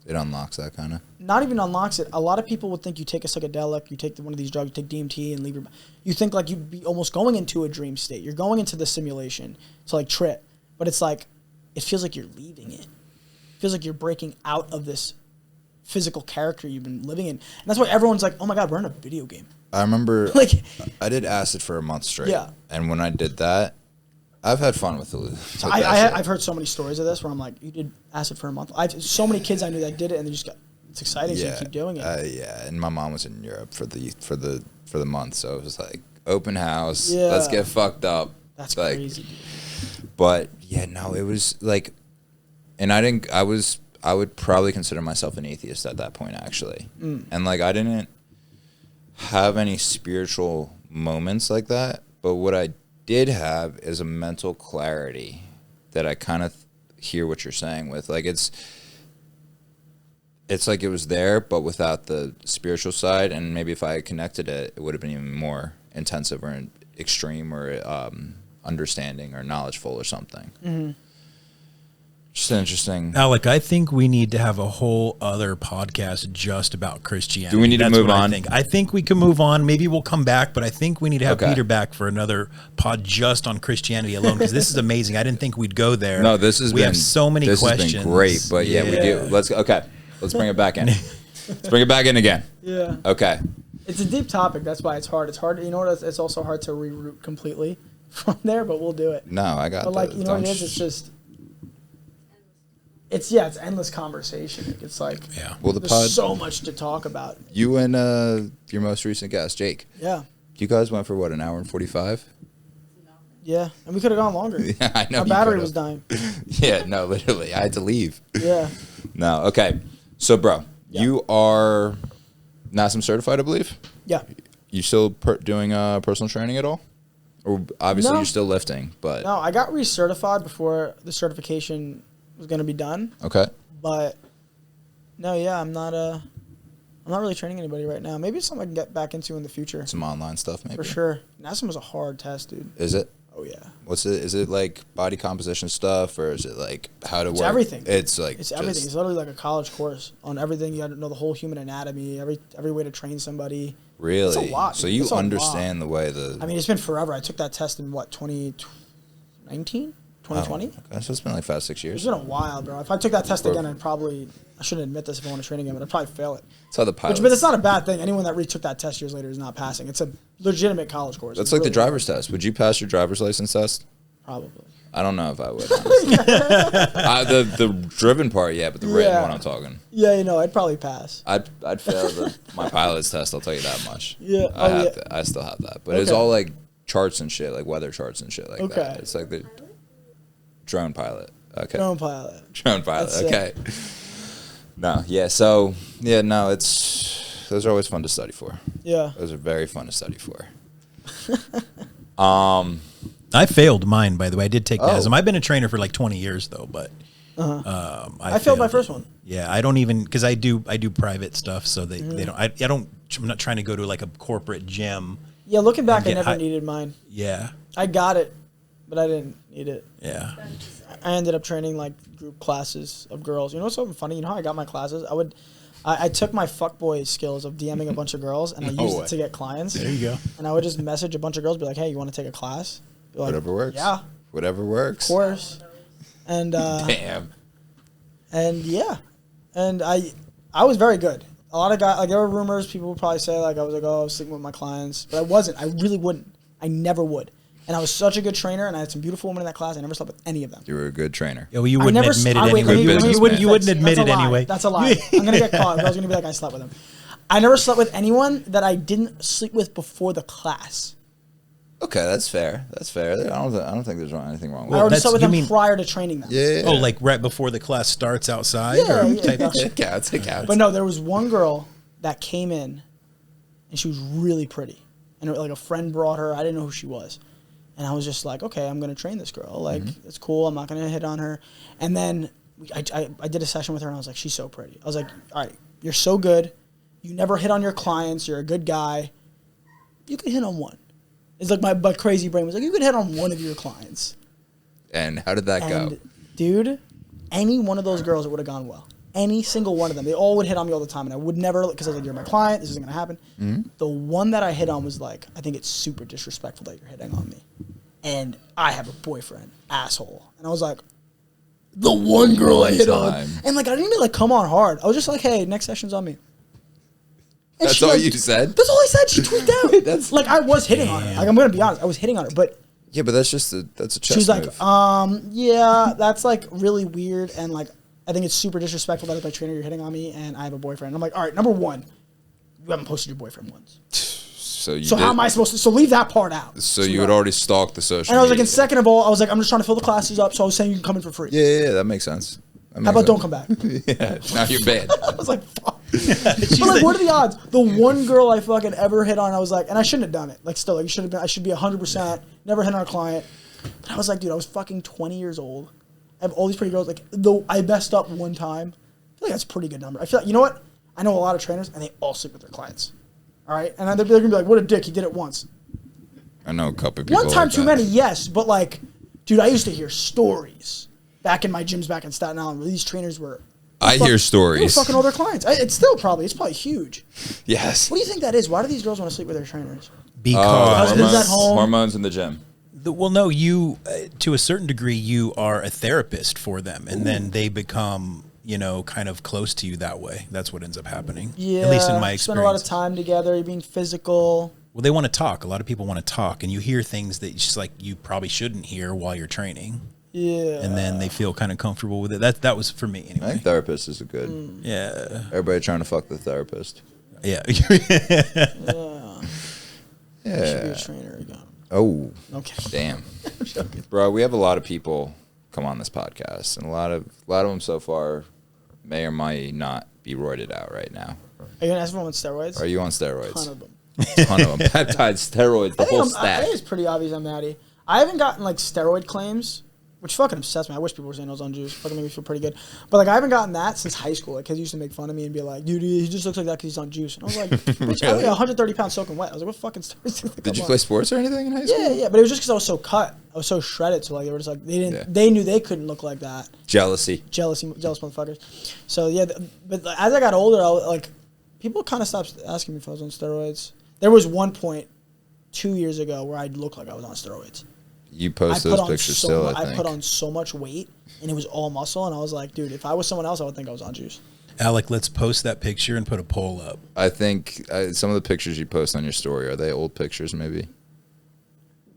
it unlocks that kind of. Not even unlocks it. A lot of people would think you take a psychedelic, you take one of these drugs, you take DMT and leave you think like you'd be almost going into a dream state. You're going into the simulation to like trip. But it's like, it feels like you're leaving it. It feels like you're breaking out of this physical character you've been living in. And that's why everyone's like, oh my God, we're in a video game. I remember like I did acid for a month straight. Yeah. And when I did that, I've had fun with the. So I've heard so many stories of this where I'm like, you did acid for a month. So many kids I knew that did it, and they just got. It's exciting, so you keep doing it. Yeah, and my mom was in Europe for the month, so it was like open house. Yeah. Let's get fucked up. That's like, crazy. But yeah, no, it was like, and I would probably consider myself an atheist at that point actually, and like I didn't have any spiritual moments like that, but what I did have is a mental clarity that I kind of hear what you're saying with. Like it's like it was there, but without the spiritual side. And maybe if I had connected it, it would have been even more intensive or extreme or understanding or knowledgeful or something. Mm-hmm. Just interesting. Alec, I think we need to have a whole other podcast just about Christianity. Do we need to move on? I think we can move on. Maybe we'll come back, but I think we need to have Peter back for another pod just on Christianity alone, because this is amazing. I didn't think we'd go there. No, we have so many questions. This has been great, but yeah, we do. Let's bring it back in. Let's bring it back in again. Yeah. Okay. It's a deep topic. That's why it's hard. It's hard. You know what? It's also hard to reroute completely from there, but we'll do it. No, I got. But like, you know what it is? It's just. It's endless conversation. It's like there's so much to talk about. You and your most recent guest, Jake. Yeah. You guys went for what, an hour and 45? Yeah, and we could have gone longer. Yeah, I know. My battery was dying. Yeah, no, literally, I had to leave. Yeah. No, okay. So, bro, you are NASM certified, I believe. Yeah. You still doing personal training at all? Or obviously you're still lifting, but no, I got recertified before the certification was going to be done. Okay. But no, I'm not really training anybody right now. Maybe it's something I can get back into in the future. Some online stuff, maybe. For sure. NASM was a hard test, dude. Is it? Oh yeah. What's it? Is it like body composition stuff, or is it like how to work? It's everything. It's like it's everything. It's literally like a college course on everything. You got to know the whole human anatomy, every way to train somebody. Really? It's a lot. So you understand the way the. I mean, it's been forever. I took that test in 2019. 2020? Oh, okay. So it's been like 5-6 years. It's been a while, bro. If I took that test again, I shouldn't admit this if I want to train again, but I'd probably fail it. That's how the pilots. But it's not a bad thing. Anyone that retook that test years later is not passing. It's a legitimate college course. That's like really the driver's test. Would you pass your driver's license test? Probably. I don't know if I would, honestly. The driven part, yeah, but the written one I'm talking. Yeah, I'd probably pass. I'd fail my pilot's test, I'll tell you that much. Yeah. I still have that. But it's all like charts and shit, like weather charts and shit like that. It's like the drone pilot. Okay. Drone pilot. That's okay. No, yeah, so, yeah, no, those are always fun to study for. Yeah. Those are very fun to study for. I failed mine, by the way. I did take NASM. I've been a trainer for like 20 years, though, but I failed my first one. Yeah, I don't even, because I do private stuff, so they don't. I'm not trying to go to like a corporate gym. Yeah, looking back, I never needed mine. Yeah, I got it, but I didn't need it. Yeah, I ended up training like group classes of girls. You know what's so funny? You know how I got my classes? I took my fuckboy skills of DMing a bunch of girls and I used it to get clients. There you go. And I would just message a bunch of girls, be like, "Hey, you want to take a class?" Like, whatever works. Yeah. Whatever works. Of course. And damn. And yeah. And I was very good. A lot of guys, like, there were rumors, people would probably say, like, I was like, oh, I was sleeping with my clients. But I wasn't. I really wouldn't. I never would. And I was such a good trainer, and I had some beautiful women in that class. I never slept with any of them. You were a good trainer. Yeah, well, you wouldn't admit it anyway. You wouldn't admit it anyway. That's a lie. I'm going to get caught. I was going to be like, I slept with him. I never slept with anyone that I didn't sleep with before the class. Okay, that's fair. That's fair. I don't think there's anything wrong with I that. already slept with them prior to training them. Yeah. Oh, like right before the class starts outside? Yeah, It counts. But no, there was one girl that came in, and she was really pretty. And like a friend brought her. I didn't know who she was. And I was just like, okay, I'm going to train this girl. Like, it's cool. I'm not going to hit on her. And then I did a session with her, and I was like, she's so pretty. I was like, all right, you're so good. You never hit on your clients. You're a good guy. You could hit on one. It's like my crazy brain was like, you could hit on one of your clients. And how did that go? Dude, any one of those girls, it would have gone well. Any single one of them. They all would hit on me all the time, and I would never, because I was like, you're my client. This isn't going to happen. The one that I hit on was like, I think it's super disrespectful that you're hitting on me. And I have a boyfriend, asshole. And I was like, the one girl I hit on. And like, I didn't even like come on hard. I was just like, hey, next session's on me. And that's all you said? That's all I said. She tweaked out. That's like, I was hitting on her. Like, I'm going to be honest. I was hitting on her, but. Yeah, but that's just that's a chess She's move. like, yeah, that's like really weird. And like, I think it's super disrespectful that as my trainer, you're hitting on me and I have a boyfriend. And I'm like, all right, number one, you haven't posted your boyfriend once. So how am I supposed to? So leave that part out. So you had already stalked the social And I was like, media. and second of all, I was like, I'm just trying to fill the classes up. So I was saying you can come in for free. Yeah, that makes sense. How about don't come back? Yeah, now you're banned. I was like, fuck. But like, what are the odds? The one girl I fucking ever hit on, I was like, and I shouldn't have done it. Like, still, like, I should be 100%. Never hit on a client. But I was like, dude, I was fucking 20 years old. I have all these pretty girls. Like, though I messed up one time. I feel like that's a pretty good number. I feel like, you know what? I know a lot of trainers, and they all sleep with their clients. All right? And they're going to be like, what a dick. He did it once. I know a couple of people. One time like too that. many, yes. But, like, dude, I used to hear stories back in my gyms back in Staten Island where these trainers were. I hear stories. They were fucking all their clients. It's probably huge. Yes. What do you think that is? Why do these girls want to sleep with their trainers? Because Husbands at home. Hormones in the gym. well, no, you to a certain degree you are a therapist for them, and then they become kind of close to you that way. That's what ends up happening. Yeah, at least in my experience. Spend a lot of time together. You're being physical. Well, they want to talk. A lot of people want to talk, and you hear things that just like you probably shouldn't hear while you're training. Yeah. And then they feel kind of comfortable with it. That was for me anyway. I think therapist is a good. Yeah. Everybody trying to fuck the therapist. Yeah. Yeah. Yeah. I should be a trainer again. Oh. Okay. Damn. Bro, we have a lot of people come on this podcast, and a lot of them so far may or might not be roided out right now. Are you gonna ask them on steroids? Are you on steroids? Ton of them. Ton of them. Peptides, steroids, the whole I stack. think it's pretty obvious I'm natty. I haven't gotten like steroid claims, which fucking obsessed me. I wish people were saying I was on juice. Fucking made me feel pretty good. But like I haven't gotten that since high school. Like kids used to make fun of me and be like, "Dude, he just looks like that because he's on juice." And I was like, "Bitch, I weigh 130 pounds soaking wet." I was like, "What fucking steroids?" Did you play sports or anything in high school? Yeah, but it was just because I was so cut. I was so shredded. So like they were just like they didn't. Yeah. They knew they couldn't look like that. Jealous Motherfuckers. So yeah, but as I got older, like people kind of stopped asking me if I was on steroids. There was one point 2 years ago where I looked like I was on steroids. You post those pictures still, I think. I put on so much weight, and it was all muscle, and I was like, dude, if I was someone else, I would think I was on juice. Alec, let's post that picture and put a poll up. I think some of the pictures you post on your story, are they old pictures maybe?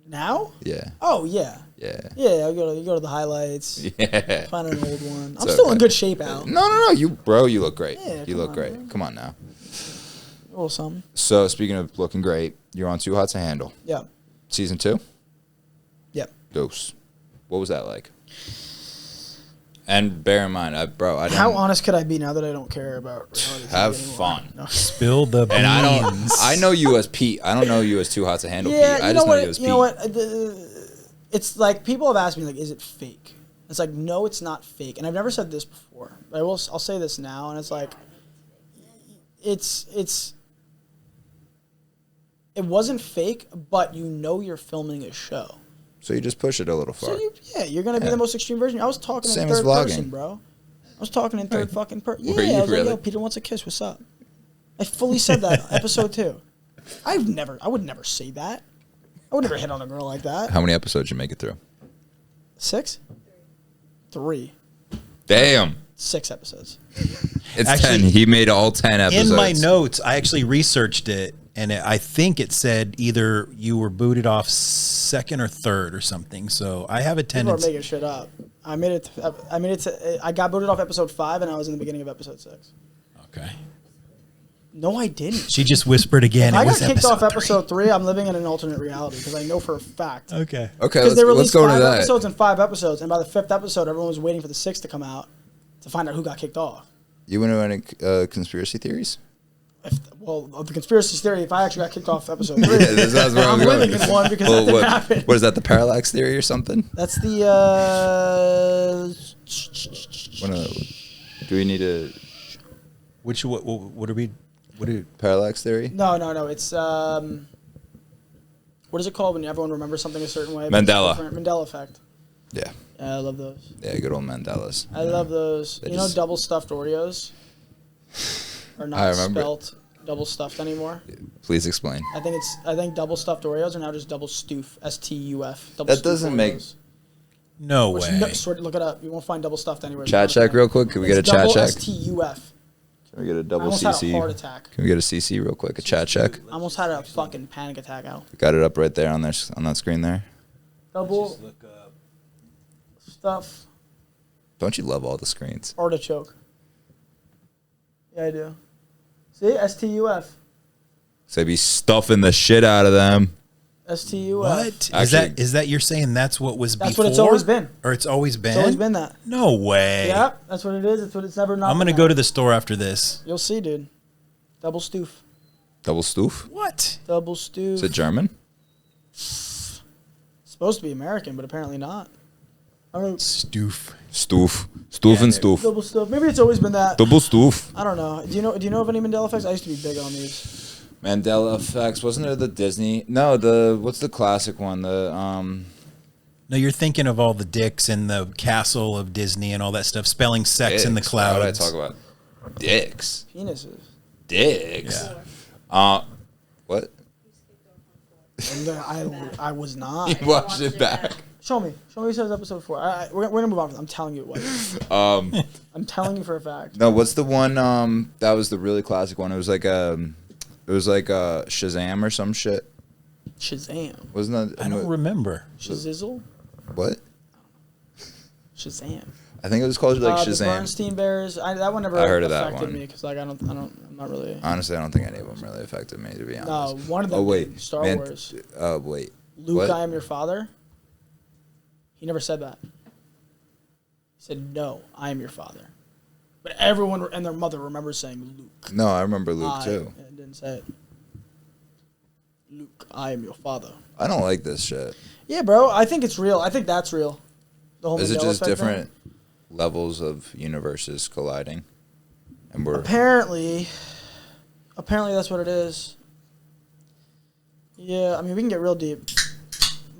Now? Yeah. Oh, yeah. Yeah. Yeah, you go to the highlights. Yeah. Find an old one. I'm So still in good shape, Al. No. You look great. Yeah, you look great. man. Come on now. A little something. So, speaking of looking great, you're on Too Hot to Handle. Yeah. Season 2? Yep. Dose. What was that like? And bear in mind, I don't... How honest could I be now that I don't care about reality TV Have anymore? fun. No. Spill the beans. And I know you as Pete. I don't know you as Too Hot to Handle Yeah, Pete. I you just know know what? you as Pete. You know what? It's like people have asked me, like, is it fake? It's like, no, it's not fake. And I've never said this before, but I'll say this now. And it's like, it wasn't fake, but you know you're filming a show. So you just push it a little far. So you're gonna be the most extreme version. I was talking Same in as third vlogging. person, bro. I was talking in third fucking person. Yeah, Were you I was really? like, yo, Peter wants a kiss. What's up? I fully said that episode 2. I would never say that. I would never hit on a girl like that. How many episodes you make it through? 6? 3. Damn. 6 episodes. It's Actually, 10. He made all 10 episodes. In my notes, I actually researched it, and I think it said either you were booted off 2nd or 3rd or something. So I have a tendency. People are making shit up. I got booted off episode 5, and I was in the beginning of episode 6. Okay. No, I didn't. She just whispered again. I was got kicked off 3. episode 3. I'm living in an alternate reality because I know for a fact. Okay. Okay, Because they released let's go to 5 that. episodes and 5 episodes, and by the 5th episode, everyone was waiting for the 6th to come out to find out who got kicked off. You into any conspiracy theories? The conspiracy theory, if I actually got kicked off episode 3, Yeah, that's where I'm I'm going. living in one because that didn't happen. What is that, the parallax theory or something? That's the, Do we need a What are we? parallax theory? No. It's, what is it called when everyone remembers something a certain way? Mandela. Mandela effect. Yeah. Yeah, I love those. Yeah, good old Mandelas. I love those. They You know just- double stuffed Oreos? Are I not remember. spelt double stuffed anymore. Please explain. I think double stuffed Oreos are now just double stuf. S-T-U-F. Double That stuf doesn't make- Oreos. No Which way. look it up. You won't find double stuffed anywhere. Chat check real quick. Can we get a It's chat double check? S-T-U-F. Can we get a I double almost had a CC? heart attack. Can we get a CC real quick? A chat check. I almost had a fucking panic attack out. Got it up right there on that screen there. Double stuff Don't you love all the screens? artichoke. Yeah, I do. See? S-T-U-F. So they be stuffing the shit out of them. S-T-U-F. What? Actually- Is that you're saying that's what was That's before? what it's always been. Or it's always been? It's always been that. No way. Yeah, that's what it is. It's never not. I'm going to been go that. to the store after this. You'll see, dude. Double stuf. Double stoof? What? Double stuf. Is it German? Supposed to be American, but apparently not. I don't know. Stoof. Stoof. Stoof and stoof. Double stuff. Maybe it's always been that. Double stoof. I don't know. Do you know of any Mandela effects? I used to be big on these. Mandela effects. Wasn't there the Disney? No, what's the classic one? No, you're thinking of all the dicks in the castle of Disney and all that stuff, spelling sex in the Dicks. Why would I clouds. talk about dicks? Penises. Dicks. Yeah. What? And I was not. You watched it back. Show me. What says episode 4. We're gonna move on. I'm telling you it was. I'm telling you for a fact. No, what's the one? That was the really classic one. It was like Shazam or some shit. Shazam. Wasn't that? I don't remember. Shazizzle. What? Shazam. I think it was called like The Shazam. Bernstein Bears. That one never I heard of that affected one. me because like I'm not really. Honestly, I don't think any of them really affected me, to be honest. No, one of them. Oh wait, did. Star Man- Wars. Wait. Luke, What? I am your father. He never said that. He said, "No, I am your father." But everyone and their mother remembers saying Luke. No, I remember Luke too. Yeah, didn't say it. Luke, I am your father. I don't like this shit. Yeah, bro. I think it's real. I think that's real. The whole Is it Mandela just effect different thing. levels of universes colliding? And we're Apparently, that's what it is. Yeah, I mean we can get real deep,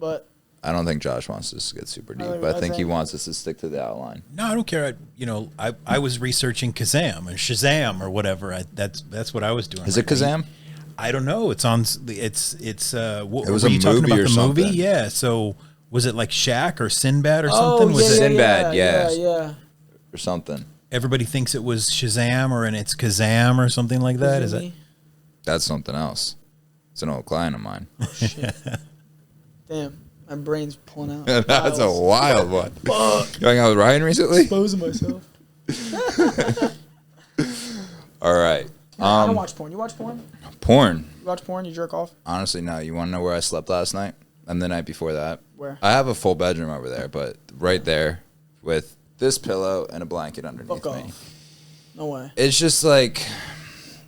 but I don't think Josh wants us to get super deep, I but I think he think- wants us to stick to the outline. No, I don't care. I was researching Kazam and Shazam or whatever. That's what I was doing. Is it right now. Kazam? I don't know. It's on. It's. What, It was were a you talking movie about or the something. movie? Yeah. So was it like Shaq or Sinbad or oh something? Was yeah, it? Sinbad, yeah, yeah. yeah. Or something. Everybody thinks it was Shazam and it's Kazam or something like that. Is it? That's something else. It's an old client of mine. Damn, my brain's pulling out. That's a Files. wild one. Fuck. You hang out with Ryan recently? Exposing myself. All right. I don't watch porn. You watch porn? Porn. You watch porn? You jerk off? Honestly, no. You want to know where I slept last night? And the night before that? Where? I have a full bedroom over there, but right there with this pillow and a blanket underneath Fuck me. off. No way. It's just like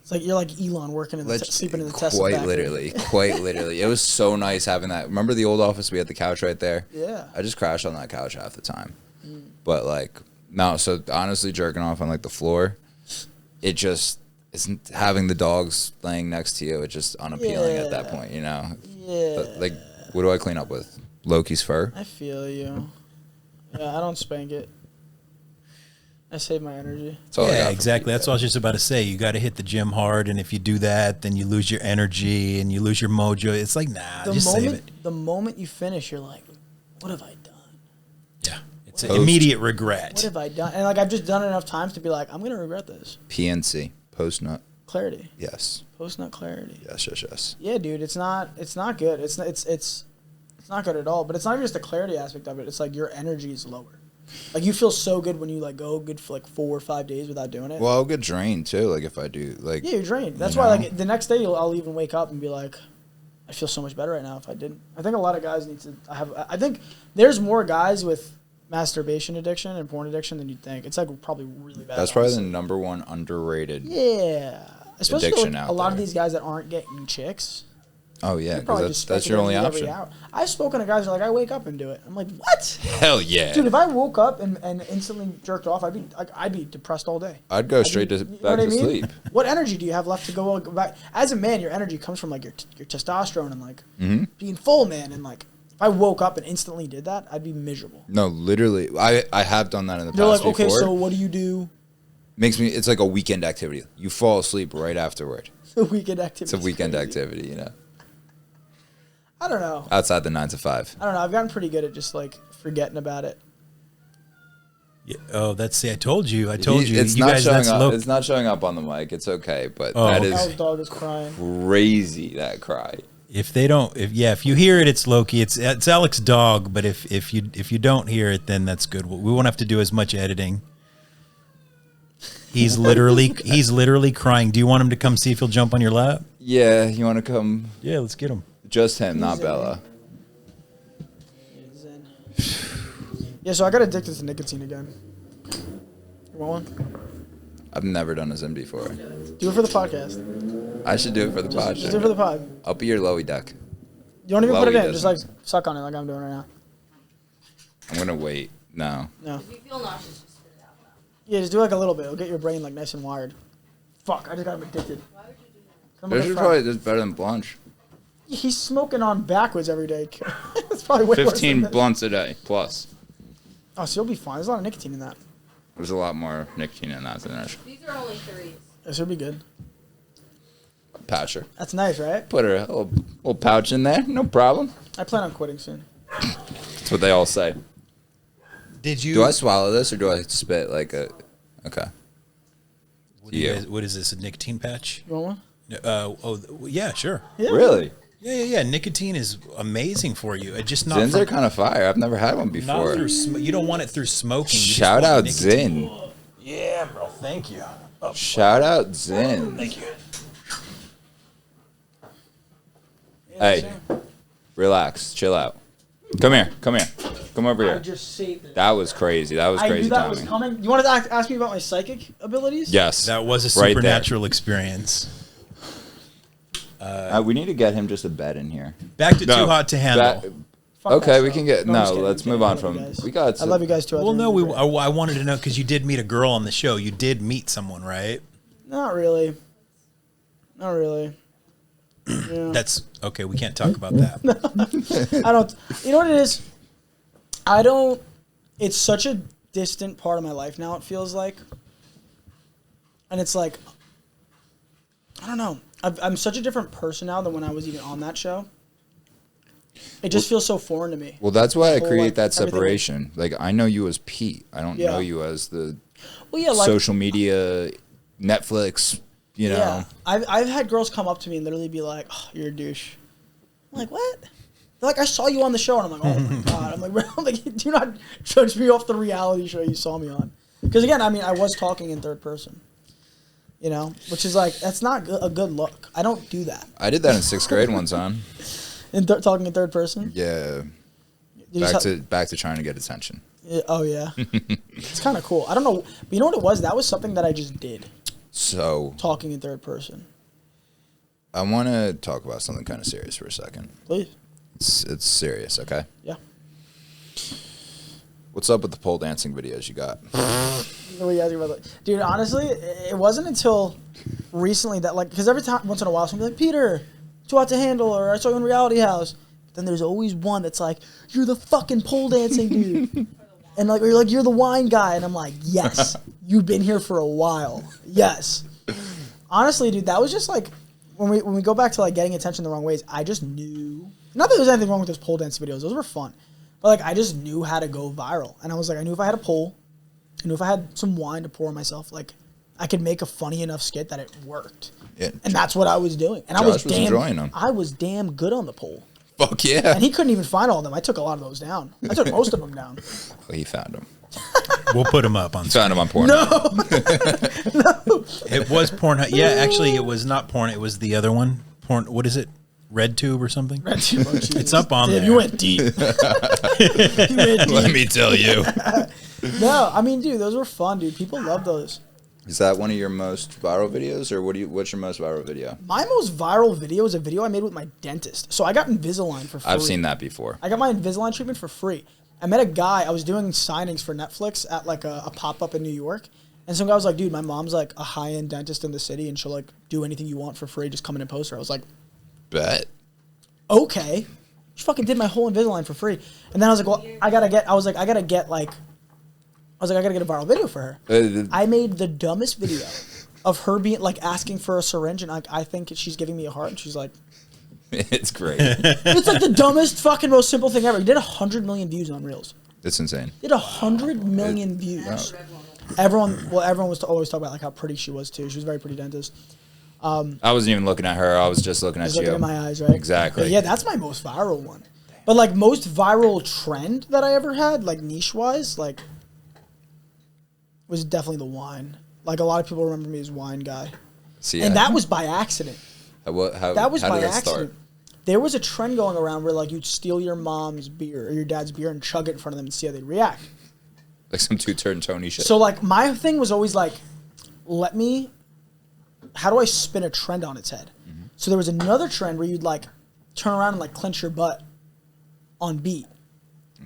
It's like you're like Elon working in the sleeping in the Tesla quite factory. literally, quite literally. It was so nice having that. Remember the old office? We had the couch right there. Yeah. I just crashed on that couch half the time. But like no, so honestly, jerking off on like the floor, it just isn't having the dogs laying next to you. It's just unappealing at that point, you know. Yeah. But, like, what do I clean up with? Loki's fur. I feel you. Yeah, I don't spank it. I save my energy. Yeah, exactly. That's what I was just about to say. You got to hit the gym hard, and if you do that, then you lose your energy and you lose your mojo. It's like, just save it. The moment you finish, you're like, what have I done? Yeah. It's an immediate regret. What have I done? And like I've just done it enough times to be like, I'm going to regret this. PNC, post-nut. Clarity. Yes. Post-nut clarity. Yes. Yeah, dude, it's not good. It's not good at all, but it's not even just the clarity aspect of it. It's like your energy is lower. Like you feel so good when you like go good for like 4 or 5 days without doing it. Well, I'll get drained too. Like if I do, like yeah, you're drained. That's why like the next day I'll even wake up and be like, I feel so much better right now if I didn't. I think a lot of guys need to. I think there's more guys with masturbation addiction and porn addiction than you'd think. It's like probably really bad. That's probably the number one underrated. Yeah, especially addiction like, out a lot there. of these guys that aren't getting chicks. Oh yeah, because that's your only option. I've spoken to guys who are like, I wake up and do it. I'm like, what? Hell yeah, dude! If I woke up and instantly jerked off, I'd be depressed all day. I'd go straight back to sleep. What energy do you have left to go back? As a man, your energy comes from like your testosterone and like being full, man. And like, if I woke up and instantly did that, I'd be miserable. No, literally, I have done that in the They're past. Like, okay, before. so what do you do? It's like a weekend activity. You fall asleep right afterward. It's a weekend activity. It's a weekend activity, you know. I don't know. Outside the 9 to 5. I don't know. I've gotten pretty good at just like forgetting about it. Yeah. Oh, I told you. It's you not guys, showing up. It's not showing up on the mic. It's okay, but that is Al's dog is crying. Crazy. That cry. If you hear it, it's Loki. It's Alex's dog. But if you don't hear it, then that's good. We won't have to do as much editing. He's literally crying. Do you want him to come see if he'll jump on your lap? Yeah, you want to come? Yeah, let's get him. Just him, not Bella. Yeah, so I got addicted to nicotine again. You want one? I've never done a Zyn before. Do it for the podcast. I should do it for the podcast. Just do it for the pod. I'll be your Lowy duck. You don't even put it in. Just like suck on it like I'm doing right now. I'm going to wait. No. If you feel nauseous, just spit it out loud. Yeah, just do like a little bit. It'll get your brain like nice and wired. Fuck, I just got him addicted. Why would you do that? This is probably just better than Blanche. He's smoking on backwards every day. It's probably way 15 worse blunts a day, plus. Oh, so you'll be fine. There's a lot of nicotine in that. There's a lot more nicotine in that than there. These are only 3s. This would be good. Poucher. That's nice, right? Put a little pouch in there, no problem. I plan on quitting soon. That's what they all say. Do I swallow this or do I spit like a... Okay. What is this, a nicotine patch? You want one? Yeah, sure. Yeah. Really? Yeah. Nicotine is amazing for you. It just not. Zins are kind of fire. I've never had one before. Not through you don't want it through smoking. Shout out Zyn. Yeah, bro. Thank you. Oh, Shout out Zyn. Thank you. Hey, relax, chill out. Come here. Come over here. I just saved it. That was crazy. That was crazy I knew that timing. was coming. You wanted to ask me about my psychic abilities? Yes. That was a right supernatural experience. We need to get him just a bed in here. Back to Too Hot to Handle. Okay, we can get... No, I'm just kidding. let's move on from... We got... I love you guys too. Well, no, I wanted to know because you did meet a girl on the show. You did meet someone, right? Not really. Yeah. That's okay. We can't talk about that. I don't. You know what it is? I don't. It's such a distant part of my life now. It feels like, and it's like, I don't know. I'm such a different person now than when I was even on that show. It just feels so foreign to me. Well, that's why I create like, that separation. Like, I know you as Pete. I don't know you as the social media, Netflix, you know. Yeah. I've had girls come up to me and literally be like, oh, you're a douche. I'm like, what? They're like, I saw you on the show. And I'm like, oh, my God. I'm like, do not judge me off the reality show you saw me on. Because, again, I mean, I was talking in third person. You know? Which is like, that's not a good look. I don't do that. I did that in 6th grade one time. Talking in third person? Yeah. Back to trying to get attention. Yeah, oh, yeah. It's kind of cool. I don't know. But you know what it was? That was something that I just did. So. Talking in third person. I want to talk about something kind of serious for a second. Please. It's serious, okay? Yeah. What's up with the pole dancing videos you got? Dude, honestly, it wasn't until recently that, like, because every time, once in a while, someone be like, Peter, Too Hot to Handle, or I saw you in Reality House. Then there's always one that's like, you're the fucking pole dancing dude. And like, you're the wine guy. And I'm like, yes, you've been here for a while. Yes. Honestly, dude, that was just like, when we go back to like getting attention the wrong ways, I just knew, not that there was anything wrong with those pole dance videos. Those were fun. But like, I just knew how to go viral. And I was like, I knew if I had a pole, I knew if I had some wine to pour on myself, like I could make a funny enough skit that it worked. Yeah. And that's what I was doing. And Josh I was damn good on the pole. Fuck yeah. And he couldn't even find all of them. I took a lot of those down. I took most of them down. Well, he found them. We'll put them up on. Found them on Pornhub. No. It was Pornhub. Yeah, actually, it was not porn. It was the other one. Porn. What is it? RedTube or something? RedTube. Oh, it's up on there. You went deep. Let me tell you. No, I mean, dude, those were fun, dude. People love those. Is that one of your most viral videos, or what's your most viral video? My most viral video is a video I made with my dentist. So I got Invisalign for free. I've seen that before. I got my Invisalign treatment for free. I met a guy. I was doing signings for Netflix at like a pop-up in New York. And some guy was like, dude, my mom's like a high-end dentist in the city, and she'll like do anything you want for free. Just come in and post her. I was like, bet. Okay. She fucking did my whole Invisalign for free. And then I was like, well, I gotta get a viral video for her. I made the dumbest video of her being like asking for a syringe, and like I think she's giving me a heart, and she's like, it's great. It's like the dumbest fucking most simple thing ever. He did 100 million views on Reels. That's insane. Did 100 million views. Everyone was always talking about like how pretty she was too. She was a very pretty dentist. I wasn't even looking at her. I was just looking at you. Looking at my eyes, right? Exactly. But yeah, that's my most viral one. But like most viral trend that I ever had, like niche wise, like was definitely the wine. Like a lot of people remember me as wine guy. See, and that was by accident. How that was by did that accident. Start? There was a trend going around where like you'd steal your mom's beer or your dad's beer and chug it in front of them and see how they'd react. Like some two-turn Tony shit. So like my thing was always like, how do I spin a trend on its head? Mm-hmm. So there was another trend where you'd like turn around and like clench your butt on beat.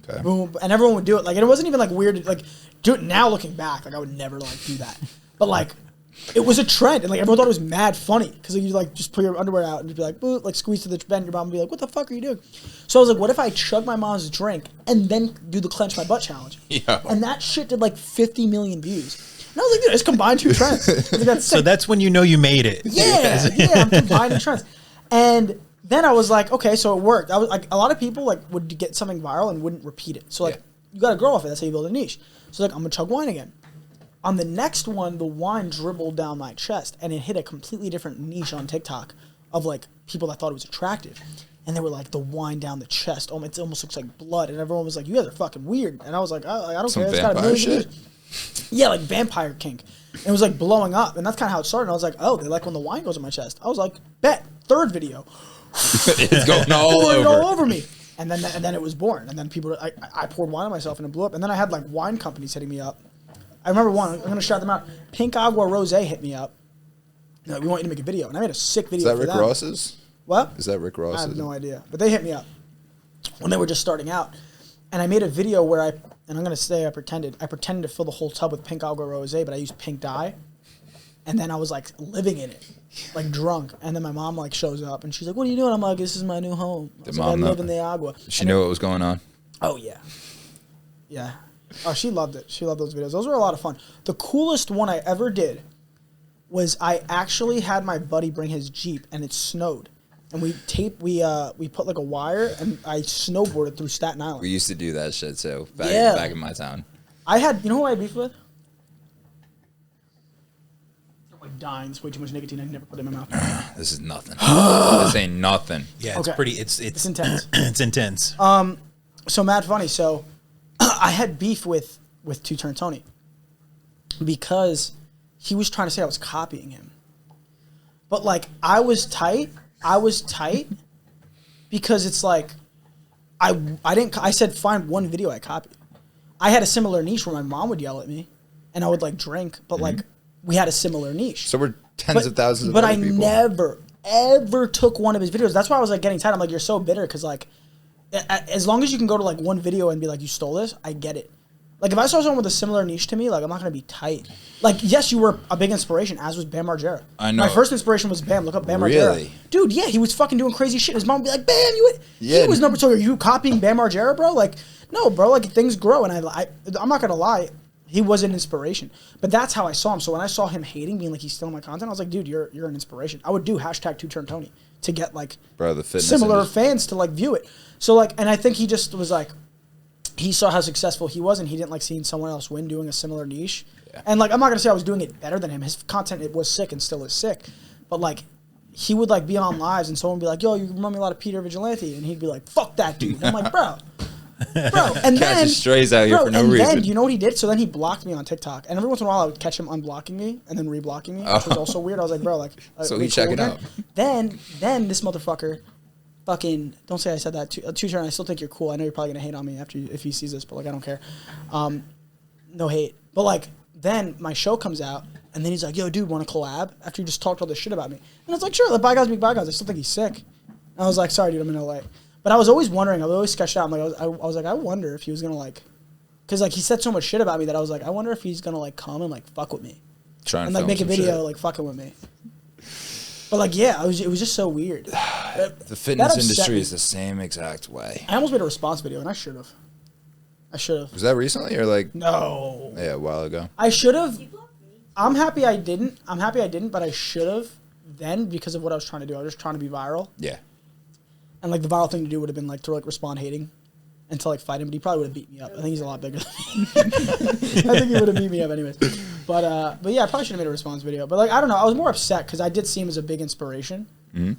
Okay. Boom, and everyone would do it. Like it wasn't even like weird to like do it now looking back. Like I would never like do that. But like it was a trend, and like everyone thought it was mad funny because like, you like just put your underwear out and you'd be like, boop, like squeeze to the bend. Your mom would be like, "What the fuck are you doing?" So I was like, "What if I chug my mom's drink and then do the clench my butt challenge?" Yeah. And that shit did like 50 million views. And I was like, "Dude, I just combined two trends." Like, so that's when you know you made it. Yeah, I'm combining trends. And then I was like, okay, so it worked. I was like, a lot of people like would get something viral and wouldn't repeat it. So like, you got to grow off it. That's how you build a niche. So like, I'm gonna chug wine again. On the next one, the wine dribbled down my chest, and it hit a completely different niche on TikTok of like people that thought it was attractive, and they were like, the wine down the chest. Oh, it almost looks like blood, and everyone was like, you guys are fucking weird. And I was like, I don't care. It's got a million views. Yeah, like vampire kink. And it was like blowing up, and that's kind of how it started. And I was like, oh, they like when the wine goes in my chest. I was like, bet. Third video. It's going all over me. And then it was born. And then people, I poured wine on myself and it blew up. And then I had like wine companies hitting me up. I remember one. I'm gonna shout them out. Pink Agua Rose hit me up. We want you to make a video, and I made a sick video. Is that Rick Ross's? What? Is that Rick Ross's? I have no idea, but they hit me up when they were just starting out, and I made a video where and I'm gonna say I pretended to fill the whole tub with Pink Agua Rose, but I used pink dye, and then I was like living in it, like drunk, and then my mom like shows up and she's like, "What are you doing?" I'm like, "This is my new home. I live in the agua." She knew what was going on. Oh yeah, yeah. Oh, she loved it. She loved those videos. Those were a lot of fun. The coolest one I ever did was I actually had my buddy bring his Jeep, and it snowed. And we put like a wire, and I snowboarded through Staten Island. We used to do that shit too, back in my town. I had, you know who I had beef with? I'm like dying. It's way too much nicotine. I never put it in my mouth. This is nothing. This ain't nothing. Yeah, it's pretty, it's intense. It's intense. So mad funny. So I had beef with Two Turn Tony because he was trying to say I was copying him. But like I was tight because it's like I said find one video I copied. I had a similar niche where my mom would yell at me and I would like drink, but like we had a similar niche. So we're tens of thousands of other people. But I never ever took one of his videos. That's why I was like getting tired. I'm like, you're so bitter because like as long as you can go to like one video and be like, you stole this, I get it. Like, if I saw someone with a similar niche to me, like, I'm not going to be tight. Like, yes, you were a big inspiration, as was Bam Margera. I know. My first inspiration was Bam. Look up Bam Really? Margera. Dude, yeah, he was fucking doing crazy shit. His mom would be like, Bam, Yeah. he was number 2. Are you copying Bam Margera, bro? Like, no, bro. Like, things grow. And I'm not going to lie. He was an inspiration. But that's how I saw him. So when I saw him hating, being like, he's stealing my content, I was like, dude, you're an inspiration. I would do hashtag 2TurnTony to get, like, Bro, the fitness similar industry. fans to, like, view it. So, like, and I think he just was like, he saw how successful he was, and he didn't like seeing someone else win doing a similar niche. Yeah. And like, I'm not gonna say I was doing it better than him. His content, it was sick and still is sick, but like, he would like be on lives and someone would be like, "Yo, you remind me a lot of Peter Vigilante," and he'd be like, "Fuck that dude." And I'm like, bro. And then strays out here for no and reason. then you know what he did? So then he blocked me on TikTok, and every once in a while I would catch him unblocking me and then reblocking me, which was also weird. I was like, bro, like, So are he we check cool it again? out. Then this motherfucker. Fucking don't say I said that. Two-turn. I still think you're cool. I know you're probably gonna hate on me if he sees this, but like I don't care. No hate. But like then my show comes out, and then he's like, "Yo, dude, want to collab?" After you just talked all this shit about me, and I was like, "Sure, let bygones be bygones." I still think he's sick. And I was like, "Sorry, dude, I'm in LA." But I was always wondering. I was always sketched out. I'm like, I was like, I wonder if he was gonna like, because like he said so much shit about me that I was like, I wonder if he's gonna like come and like fuck with me, Trying and to like make a film video some like fucking with me. But like, yeah, it was just so weird. shit. The fitness industry is the same exact way. I almost made a response video, and I should have. Was that recently or like? No. Yeah, a while ago. I should have. I'm happy I didn't. But I should have then because of what I was trying to do. I was just trying to be viral. Yeah. And like the viral thing to do would have been like to like respond hating and to like fight him, but he probably would have beat me up. I think he's a lot bigger than me. I think he would have beat me up anyways. But yeah, I probably should have made a response video. But like, I don't know. I was more upset because I did see him as a big inspiration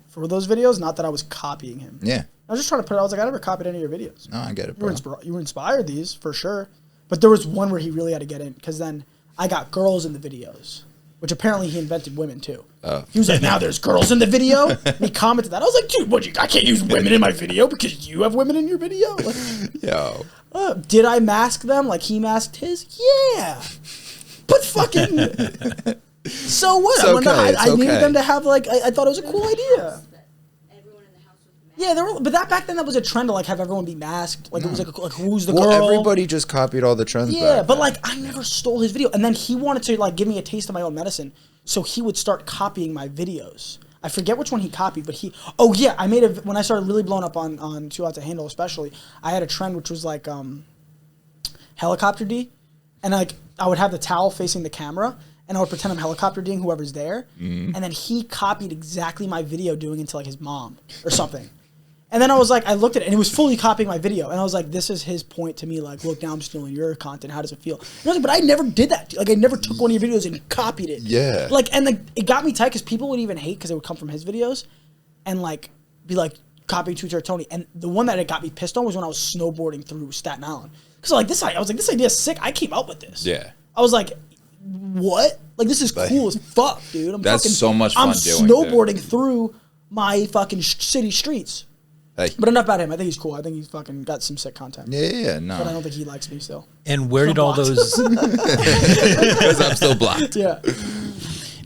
for those videos. Not that I was copying him. Yeah. I was just trying to put it. I was like, I never copied any of your videos. No, I get it, You were, bro. you were inspired these for sure, but there was one where he really had to get in because then I got girls in the videos, which apparently he invented women too. Oh. He was like, "Now there's girls in the video." And he commented that. I was like, "Dude, I can't use women in my video because you have women in your video." Like, Yo. did I mask them like he masked his? Yeah, but fucking. So what? It's okay, I needed okay. them to have like. I thought it was a cool idea. That everyone in the house was mad. Yeah, but back then that was a trend to like have everyone be masked. Like it was like who's the Well, girl? everybody just copied all the trends. Yeah, back but then. like I never stole his video, and then he wanted to like give me a taste of my own medicine, so he would start copying my videos. I forget which one he copied, but oh yeah, I made when I started really blowing up on Too Hot to Handle, especially. I had a trend which was like helicopter D, and like I would have the towel facing the camera, and I would pretend I'm helicopter D'ing whoever's there, and then he copied exactly my video doing it to like his mom or something. And then I was like, I looked at it, and it was fully copying my video. And I was like, this is his point to me. Like, look, now I'm stealing your content. How does it feel? And I was like, but I never did that. Like, I never took one of your videos and copied it. Yeah. Like, and like, it got me tight because people would even hate because it would come from his videos and like be like, copy Tony. And the one that it got me pissed on was when I was snowboarding through Staten Island. Because like I was like, this idea is sick. I came up with this. Yeah. I was like, what? Like, this is cool as fuck, dude. That's so much fun I'm doing, snowboarding through my fucking city streets. Hey. But enough about him. I think he's cool. I think he's fucking got some sick content. Yeah, no. But I don't think he likes me still. And where did all those Because I'm still blocked. Yeah.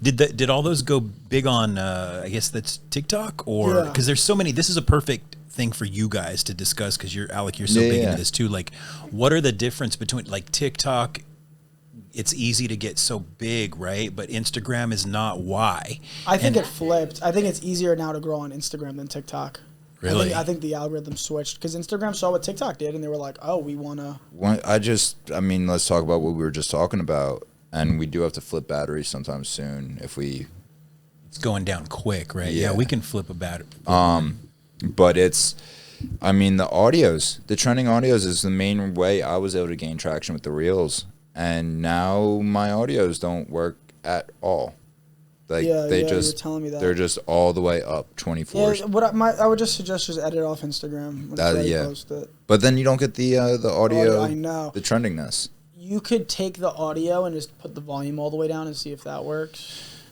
did all those go big on? I guess that's TikTok, or because there's so many. This is a perfect thing for you guys to discuss because you're so big into this too. Like, what are the difference between like TikTok? It's easy to get so big, right? But Instagram is not. Why? I think it flipped. I think it's easier now to grow on Instagram than TikTok. Really? I think the algorithm switched because Instagram saw what TikTok did and they were like, oh, we want to. I mean, let's talk about what we were just talking about. And we do have to flip batteries sometime soon if we. It's going down quick, right? Yeah. Yeah, we can flip a battery. But it's, I mean, the trending audios is the main way I was able to gain traction with the reels. And now my audios don't work at all. Like you were telling me that. They're just all the way up 24. Yeah, I would just suggest just edit off Instagram when you post it. But then you don't get the audio, I know. the trendingness. You could take the audio and just put the volume all the way down and see if that works.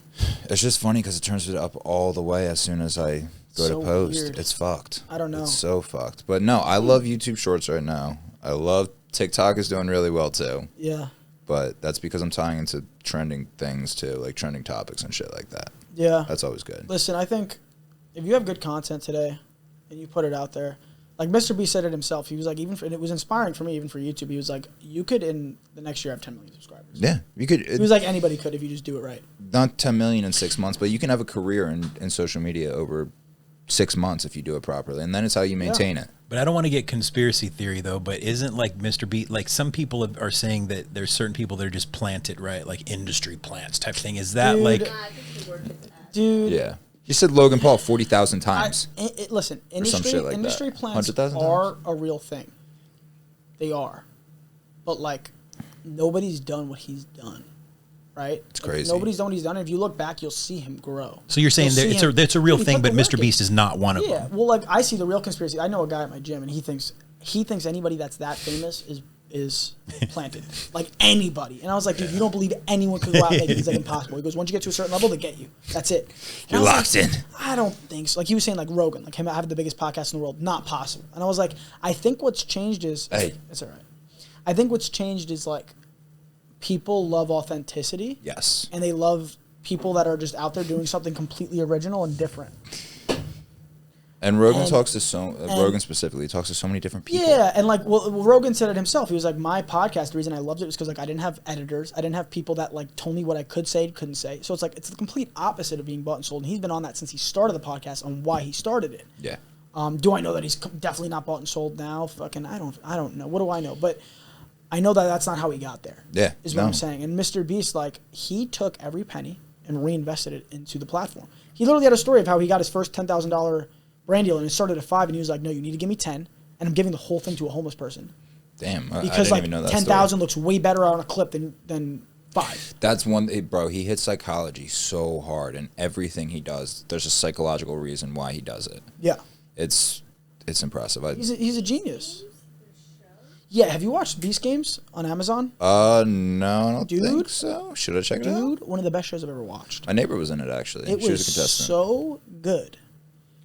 It's just funny because it turns it up all the way as soon as I go So to post. weird. It's fucked. I don't know. It's so fucked. But no, I love YouTube Shorts right now. I love TikTok is doing really well too. Yeah. But that's because I'm tying into trending things too, like trending topics and shit like that. Yeah. That's always good. Listen, I think if you have good content today and you put it out there, Like Mr. B said it himself. He was like, and it was inspiring for me, even for YouTube. He was like, you could in the next year have 10 million subscribers. Yeah, you could. He was like, anybody could if you just do it right. Not 10 million in 6 months, but you can have a career in social media over 6 months if you do it properly, and then it's how you maintain it. But I don't want to get conspiracy theory though. But isn't like Mr. B, like some people are saying that there's certain people that are just planted right, like industry plants type thing. Is that Dude? Yeah. You said Logan Paul 40,000 times. Listen, industry plants are a real thing. They are. But, like, nobody's done what he's done, right? It's crazy. Nobody's done what he's done. If you look back, you'll see him grow. So you're saying it's a real thing, but Mr. Beast is not one of them. Yeah, well, like, I see the real conspiracy. I know a guy at my gym, and he thinks anybody that's that famous is planted. Like anybody. And I was like, dude, you don't believe anyone could go out and make it. He's like, impossible. He goes, once you get to a certain level, they get you. That's it. You're locked in. I don't think so. Like he was saying, like Rogan, like him having the biggest podcast in the world, not possible. And I was like, I think what's changed is, it's all right. I think what's changed is like people love authenticity. Yes. And they love people that are just out there doing something completely original and different. And Rogan talks to Rogan specifically talks to so many different people. Yeah, and like, well, Rogan said it himself. He was like, my podcast, the reason I loved it was because like I didn't have editors, I didn't have people that like told me what I could say, couldn't say. So it's like it's the complete opposite of being bought and sold. And he's been on that since he started the podcast on why he started it. Yeah. Do I know that he's definitely not bought and sold now? Fucking, I don't know. What do I know? But I know that that's not how he got there. Yeah, is what I'm saying. And Mr. Beast, like, he took every penny and reinvested it into the platform. He literally had a story of how he got his first $10,000 brand deal, and it started at 5, and he was like, no, you need to give me 10, and I'm giving the whole thing to a homeless person. Damn, because I didn't like even know that 10,000 looks way better on a clip than 5. That's one, bro, he hits psychology so hard, and everything he does, there's a psychological reason why he does it. Yeah. It's impressive. He's a genius. Yeah, have you watched Beast Games on Amazon? No, I don't think so. Should I check it out? Dude, one of the best shows I've ever watched. My neighbor was in it, actually. She was a contestant. So good.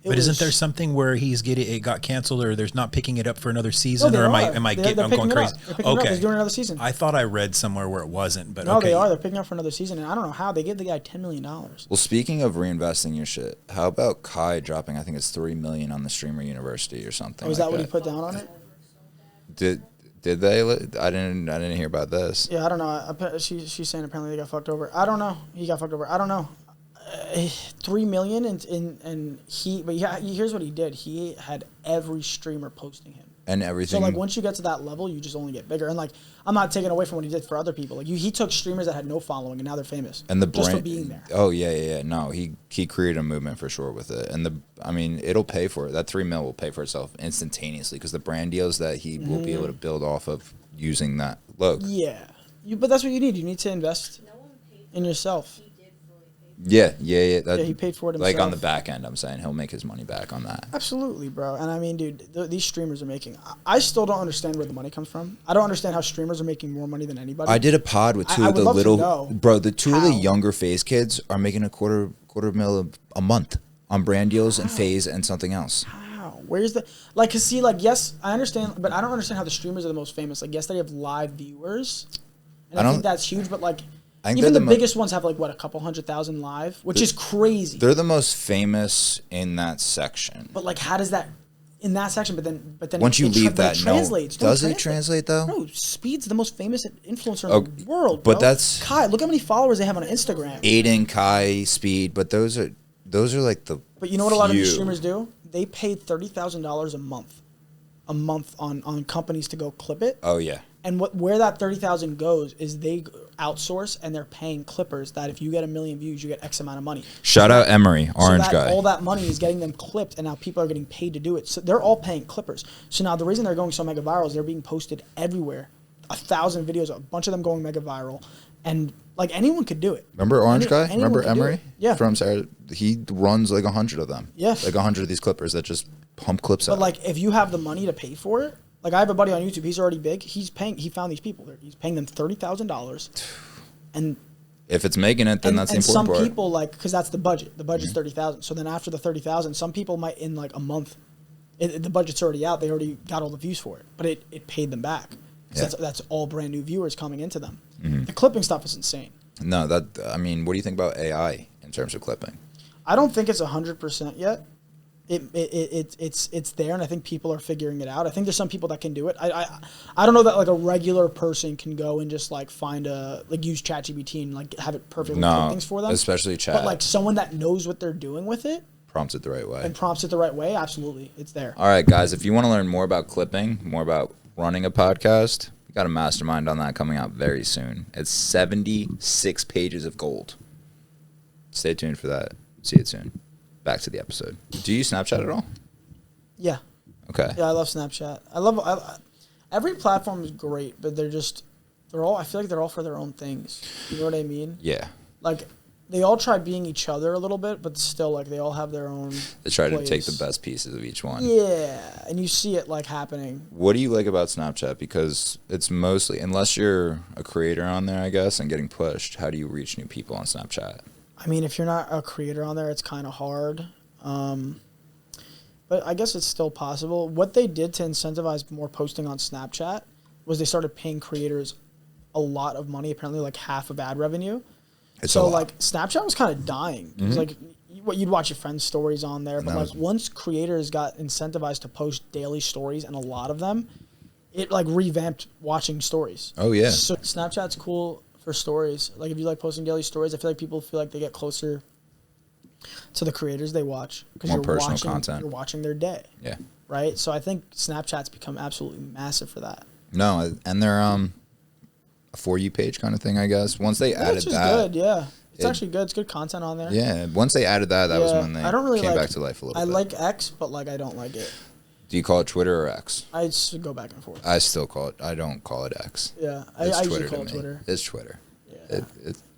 But isn't there something where it got canceled, or there's not picking it up for another season, or am I I'm going crazy? They're picking it up. They're doing another season. I thought I read somewhere where it wasn't, but no, they are. They're picking up for another season, and I don't know how they gave the guy $10 million. Well, speaking of reinvesting your shit, how about Kai dropping? I think it's $3 million on the Streamer University or something. Was that what he put down on it? Did they? I didn't hear about this. Yeah, I don't know. She's saying apparently they got fucked over. I don't know. He got fucked over. I don't know. $3 million here's what he did. He had every streamer posting him and everything. So like once you get to that level, you just only get bigger. And like I'm not taking away from what he did for other people. Like he took streamers that had no following and now they're famous. And just for being there. Oh yeah. No, he created a movement for sure with it. And it'll pay for it. That $3 million will pay for itself instantaneously because the brand deals that he will be able to build off of using that logo. Yeah, but that's what you need. You need to invest in yourself. Yeah. He paid for it himself. Like on the back end, I'm saying he'll make his money back on that. Absolutely, bro. And I mean, dude, these streamers are making. I still don't understand where the money comes from. I don't understand how streamers are making more money than anybody. I did a pod with two of the younger FaZe kids are making a quarter mil a month on brand deals and FaZe and something else. How? Where's the cause see, yes, I understand, but I don't understand how the streamers are the most famous. Like, yes, they have live viewers, and I think that's huge. But even the biggest ones have a couple 100,000 live, which is crazy. They're the most famous in that section. But how does that in that section? But then once you leave that, translates. Does it translate though? No, Speed's the most famous influencer in the world. But bro. that's Kai. Look how many followers they have on Instagram. Aiden, Kai, Speed. But those are like the. But you know what a lot of these streamers do? They paid $30,000 a month on companies to go clip it. Oh yeah. And where that 30,000 goes is they outsource and they're paying clippers that if you get 1 million views, you get X amount of money. Shout out Emery, orange guy. All that money is getting them clipped, and now people are getting paid to do it. So they're all paying clippers. So now the reason they're going so mega viral is they're being posted everywhere. 1,000 videos, a bunch of them going mega viral, and anyone could do it. Remember orange guy? Remember Emery? Yeah. From Sarah, he runs 100 of them. Yeah. 100 of these clippers that just pump clips out. But if you have the money to pay for it. I have a buddy on YouTube. He's already big. He found these people. He's paying them $30,000, and if it's making it, then that's the important part. And some people because that's the budget. The budget's $30,000. So then after the $30,000, some people might in a month, the budget's already out. They already got all the views for it, but it paid them back. Yeah. That's all brand new viewers coming into them. Mm-hmm. The clipping stuff is insane. No, what do you think about AI in terms of clipping? I don't think it's 100% yet. it's there, and I think people are figuring it out. I think there's some people that can do it. I don't know that like a regular person can go and just like find use ChatGPT and like have it perfectly do things for them. Especially chat. But like someone that knows what they're doing with it, prompts it the right way. And prompts it the right way, absolutely, it's there. All right, guys, if you want to learn more about clipping, more about running a podcast, we got a mastermind on that coming out very soon. It's 76 pages of gold. Stay tuned for that. See it soon. Back to the episode. Do you use Snapchat at all? Yeah. Okay. Yeah, I love Snapchat. Every platform is great, but I feel like they're all for their own things. You know what I mean? Yeah. Like, they all try being each other a little bit, but still, like, they all have their own They try place. to take the best pieces of each one. Yeah, and you see it, like, happening. What do you like about Snapchat? Because it's mostly, unless you're a creator on there, I guess, and getting pushed, how do you reach new people on Snapchat? I mean, if you're not a creator on there, it's kind of hard. But I guess it's still possible. What they did to incentivize more posting on Snapchat was they started paying creators a lot of money, apparently like half of ad revenue. So like Snapchat was kind of dying. It was like you'd watch your friends' stories on there, but like once creators got incentivized to post daily stories, and a lot of them, it like revamped watching stories. Oh yeah. So Snapchat's cool for stories. Like if you like posting daily stories, I feel like people feel like they get closer to the creators they watch because More personal content. You're watching their day. Yeah. Right. So I think Snapchat's become absolutely massive for that. No, and they're a For You page kind of thing, I guess. Once they added that, good. Yeah, it's actually good. It's good content on there. Yeah. Once they added that, was when they came back to life a little bit. I like X, but like I don't like it. Do you call it Twitter or X? I just go back and forth. I still call it. I don't call it X. Yeah, I usually call it Twitter. It's Twitter. Yeah.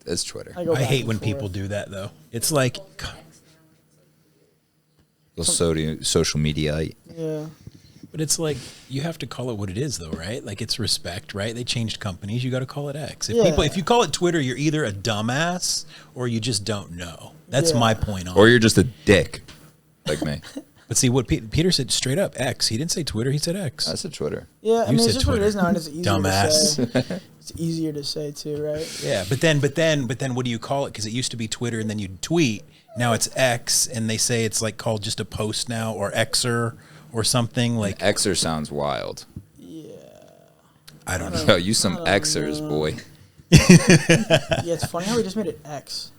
It's Twitter. I hate when people do that though. It's like social media. Yeah. But it's like you have to call it what it is, though, right? Like it's respect, right? They changed companies. You got to call it X. If you call it Twitter, you're either a dumbass or you just don't know. That's my point on. Or you're just a dick, like me. But see what Peter said straight up X. He didn't say Twitter. He said X. I said Twitter. Yeah, I mean, it's just Twitter. what it is now, and it's easier Dumbass. to say. It's easier to say too, right? Yeah, but then, what do you call it? Because it used to be Twitter, and then you'd tweet. Now it's X, and they say it's like called just a post now, or Xer, or something like. Xer sounds wild. Yeah. I don't know. Yo, you some Xers, boy. Yeah, it's funny how we just made it X.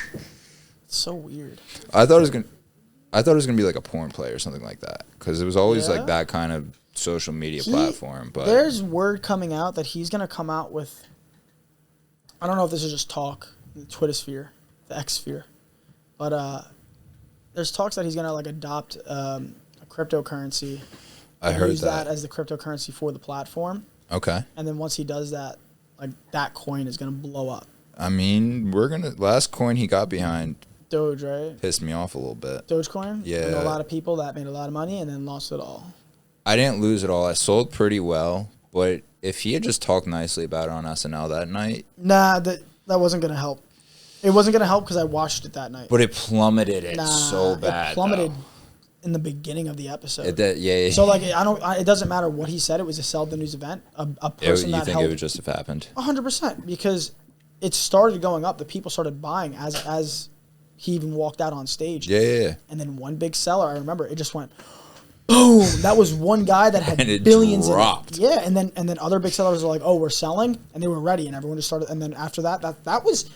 It's so weird. I thought it was gonna be like a porn play or something like that, because it was always like that kind of social media platform. But there's word coming out that he's gonna come out with. I don't know if this is just talk, the Twitter sphere, the X sphere, but there's talks that he's gonna like adopt a cryptocurrency. I heard use that as the cryptocurrency for the platform. Okay. And then once he does that, like that coin is gonna blow up. I mean, last coin he got behind. Doge, right? Pissed me off a little bit. Dogecoin? Yeah. I know a lot of people that made a lot of money and then lost it all. I didn't lose it all. I sold pretty well, but if he had just talked nicely about it on SNL that night. Nah, that wasn't going to help. It wasn't going to help because I watched it that night. But it plummeted so bad. It plummeted in the beginning of the episode. Yeah. So, like, it doesn't matter what he said. It was a sell the news event. A person that you think it would just have happened? 100%. Because it started going up. The people started buying as he even walked out on stage. Yeah. And then one big seller, I remember, it just went boom. That was one guy that had and it billions dropped. in it. Yeah, and then other big sellers were like, "Oh, we're selling," and they were ready, and everyone just started. And then after that was,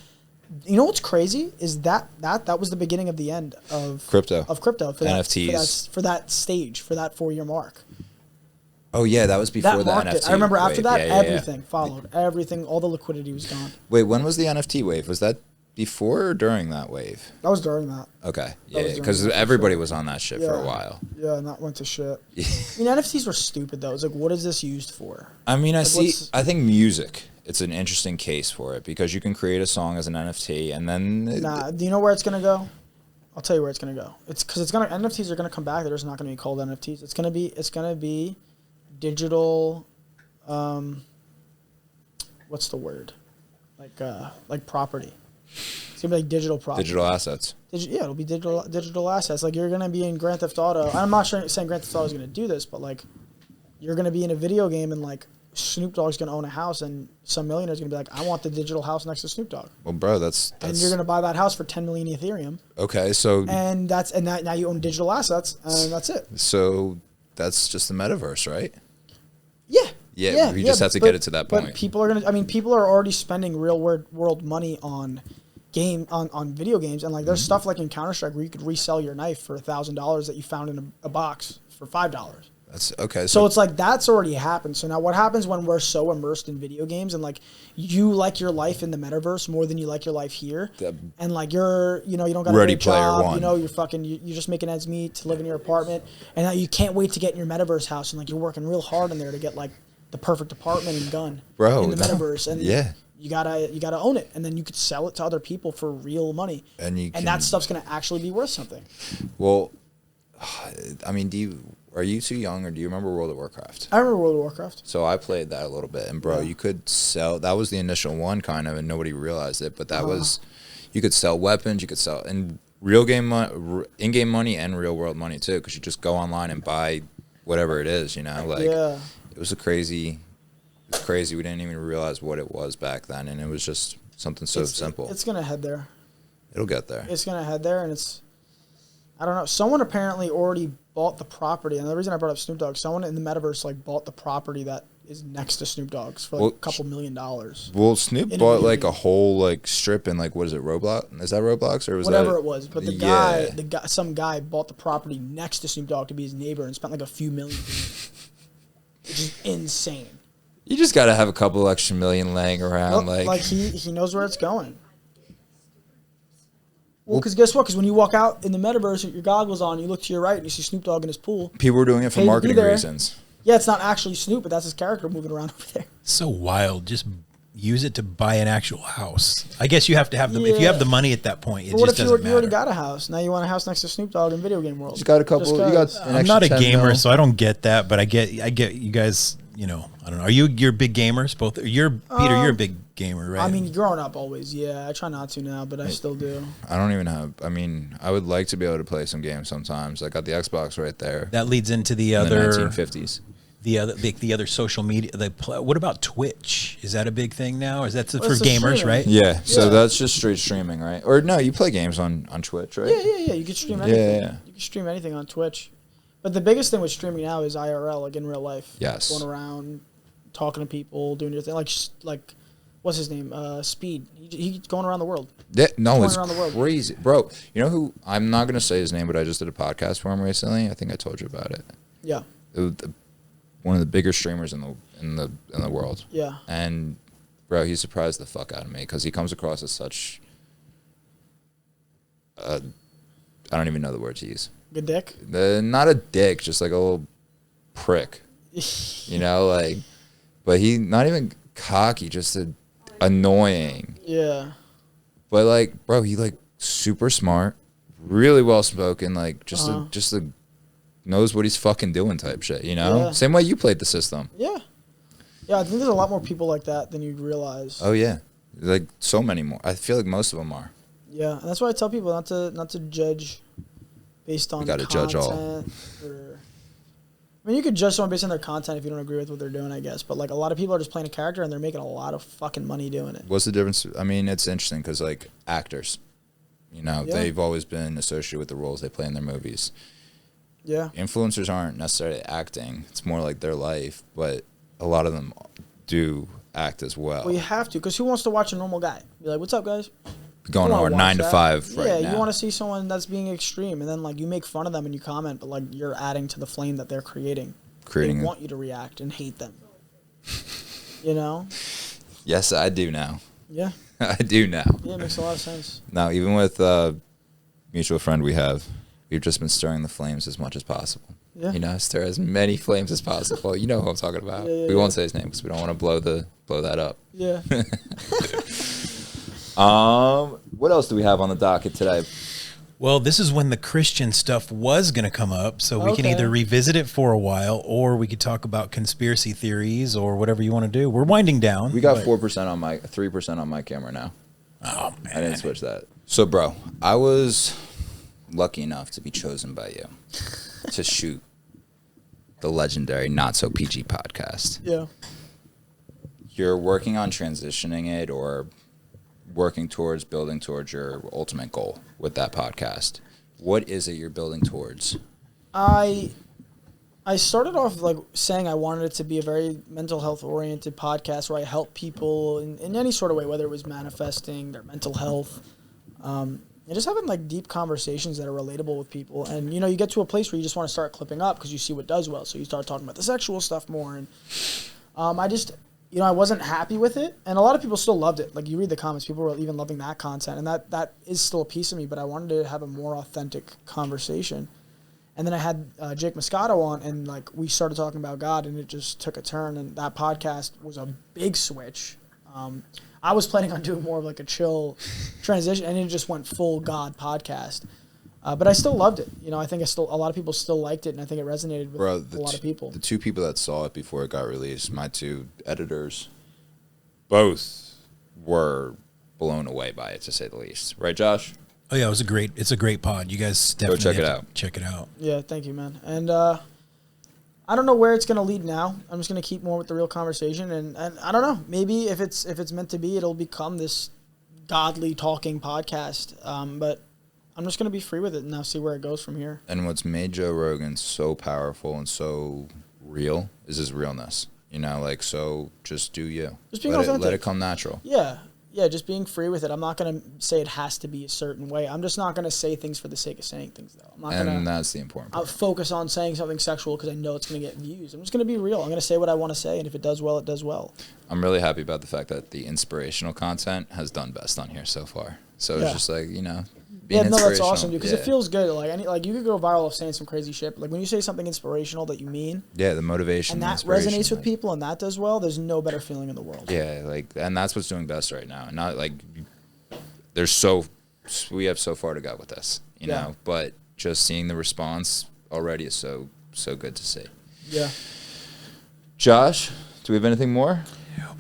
you know what's crazy is that was the beginning of the end of crypto for NFTs for that stage for that 4-year mark. Oh yeah, that was before the NFT. I remember after wave. that, everything followed. Everything, all the liquidity was gone. Wait, when was the NFT wave? Was that before or during that wave? That was during that. Okay, yeah, because everybody was on that shit for a while. Yeah, and that went to shit. I mean, NFTs were stupid though. It's like, what is this used for? I mean, I think music. It's an interesting case for it because you can create a song as an NFT and then. Do you know where it's gonna go? I'll tell you where it's gonna go. It's because NFTs are gonna come back. They're just not gonna be called NFTs. It's gonna be digital. What's the word? Like property. It's gonna be like digital property. Digital assets. It'll be digital assets. Like you're gonna be in Grand Theft Auto. I'm not saying Grand Theft Auto is gonna do this, but like you're gonna be in a video game and like Snoop Dogg's going to own a house, and some millionaire's going to be like, I want the digital house next to Snoop Dogg. Well, bro, that's and you're going to buy that house for 10 million Ethereum. Okay, so and now you own digital assets, and that's it. So that's just the metaverse, right? Yeah. We just have to get it to that point. But people are people are already spending real world money on video games, and like there's stuff like in Counter-Strike where you could resell your knife for $1,000 that you found in a box for $5. That's okay. So it's like that's already happened. So now what happens when we're so immersed in video games and like you like your life in the metaverse more than you like your life here, and like you're you don't got Ready a job, Player One. you're just making ends meet to live in your apartment, and now you can't wait to get in your metaverse house, and like you're working real hard in there to get like the perfect apartment and gun in the metaverse, and you gotta own it, and then you could sell it to other people for real money, and that stuff's gonna actually be worth something. Well, I mean, are you too young, or do you remember World of Warcraft? I remember World of Warcraft. So I played that a little bit, and bro, you could sell. That was the initial one, kind of, and nobody realized it. But that was, you could sell weapons, you could sell in in-game money, and real world money too, because you just go online and buy whatever it is, It was crazy. It's crazy. We didn't even realize what it was back then, and it was just something so simple. It's gonna head there. It'll get there. It's gonna head there, and I don't know. Someone apparently already bought the property, and the reason I brought up Snoop Dogg, someone in the metaverse like bought the property that is next to Snoop Dogg's for like a couple $1 million. Well, Snoop bought like a whole like strip in like, what is it, Roblox? Is that Roblox, or was whatever that? It was? But some guy bought the property next to Snoop Dogg to be his neighbor and spent like a few million, which is insane. You just got to have a couple extra million laying around, like he knows where it's going. Well, because guess what? Because when you walk out in the metaverse with your goggles on, you look to your right and you see Snoop Dogg in his pool. People are doing it for marketing reasons. Yeah, it's not actually Snoop, but that's his character moving around over there. So wild. Just use it to buy an actual house. I guess you have to have the if you have the money at that point. What if you already got a house? Now you want a house next to Snoop Dogg in video game world. You got a couple. You got. I'm not a gamer, so I don't get that. But I get you guys. I don't know. You're big gamers, both. Peter, you're a big gamer, right? I mean, growing up always, yeah. I try not to now, but I still do. I don't even have. I mean, I would like to be able to play some games sometimes. I got the Xbox right there. That leads into the other 1950s. The other social media. What about Twitch? Is that a big thing now? Is that for gamers, streaming. right? Yeah. So that's just straight streaming, right? Or no, you play games on Twitch, right? Yeah. You can stream anything. Yeah. You can stream anything on Twitch. But the biggest thing with streaming now is IRL, like in real life. Yes. Going around, talking to people, doing your thing. Like what's his name? Speed. He's going around the world. Yeah, no, it's crazy. Bro, you know who? I'm not going to say his name, but I just did a podcast for him recently. I think I told you about it. Yeah. One of the bigger streamers in the world. Yeah. And, bro, he surprised the fuck out of me because he comes across as such... I don't even know the word to use. Good dick? Not a dick, just like a little prick. But he not even cocky, just annoying. Yeah. But like, bro, he like super smart, really well spoken, like just knows what he's fucking doing type shit, Yeah. Same way you played the system. Yeah. Yeah, I think there's a lot more people like that than you'd realize. Oh yeah. Like so many more. I feel like most of them are. Yeah, and that's why I tell people not to judge based on content. Judge all. I mean, you could judge someone based on their content if you don't agree with what they're doing, I guess. But like a lot of people are just playing a character and they're making a lot of fucking money doing it. What's the difference? I mean, it's interesting because like actors, they've always been associated with the roles they play in their movies. Yeah. Influencers aren't necessarily acting. It's more like their life, but a lot of them do act as well. Well, you have to, because who wants to watch a normal guy? Be like, what's up, guys? Going on 9 to 5 right now. Yeah, you want to see someone that's being extreme, and then like you make fun of them and you comment, but like you're adding to the flame that they're creating. They want you to react and hate them. Yes, I do now. Yeah. I do now. Yeah, it makes a lot of sense. Now, even with a mutual friend we've just been stirring the flames as much as possible. Yeah. Stir as many flames as possible. You know who I'm talking about. We won't say his name because we don't want to blow that up. Yeah. What else do we have on the docket today? Well, this is when the Christian stuff was going to come up, so we can either revisit it for a while, or we could talk about conspiracy theories or whatever you want to do. We're winding down. We got 3% on my camera now. Oh man, I didn't switch that. So, bro, I was lucky enough to be chosen by you to shoot the legendary Not So PG podcast. Yeah. you're working on transitioning it or working towards building towards your ultimate goal with that podcast. What is it you're building towards? I started off like saying I wanted it to be a very mental health oriented podcast where I help people in any sort of way, whether it was manifesting their mental health, and just having like deep conversations that are relatable with people. And you get to a place where you just want to start clipping up because you see what does well. So you start talking about the sexual stuff more. And I just, I wasn't happy with it. And a lot of people still loved it. Like you read the comments, people were even loving that content. And that is still a piece of me, but I wanted to have a more authentic conversation. And then I had Jake Moscato on, and like we started talking about God, and it just took a turn. And that podcast was a big switch. I was planning on doing more of like a chill transition, and it just went full God podcast. But I still loved it. I think a lot of people still liked it, and I think it resonated with a lot of people. The two people that saw it before it got released, my two editors, Both were blown away by it, to say the least. Right, Josh? Oh yeah, it's a great pod. You guys definitely check it have to out. Check it out. Yeah, thank you, man. And I don't know where it's gonna lead now. I'm just gonna keep more with the real conversation, and I don't know. Maybe if it's meant to be, it'll become this godly talking podcast. But I'm just gonna be free with it and now see where it goes from here. and what's made Joe Rogan so powerful and so real is his realness. So just do you. Just being let authentic. it come natural. Yeah, just being free with it. I'm not going to say it has to be a certain way. I'm just not going to say things for the sake of saying things, though. I'm not And going that's the important part. to focus on saying something sexual because I know it's going to get views. I'm just going to be real. I'm going to say what I want to say, and if it does well, it does well. I'm really happy about the fact that the inspirational content has done best on here so far. So it's just like, being That's inspirational. awesome, dude, because it feels good. Like you could go viral of saying some crazy shit, but like when you say something inspirational that you mean, Yeah, the motivation. and the that inspiration, resonates with like- people, and that does well, there's no better feeling in the world. Yeah, and that's what's doing best right now. And not like We have so far to go with this, you Yeah. know, but just seeing the response already is so good to see. Yeah. Josh, do we have anything more?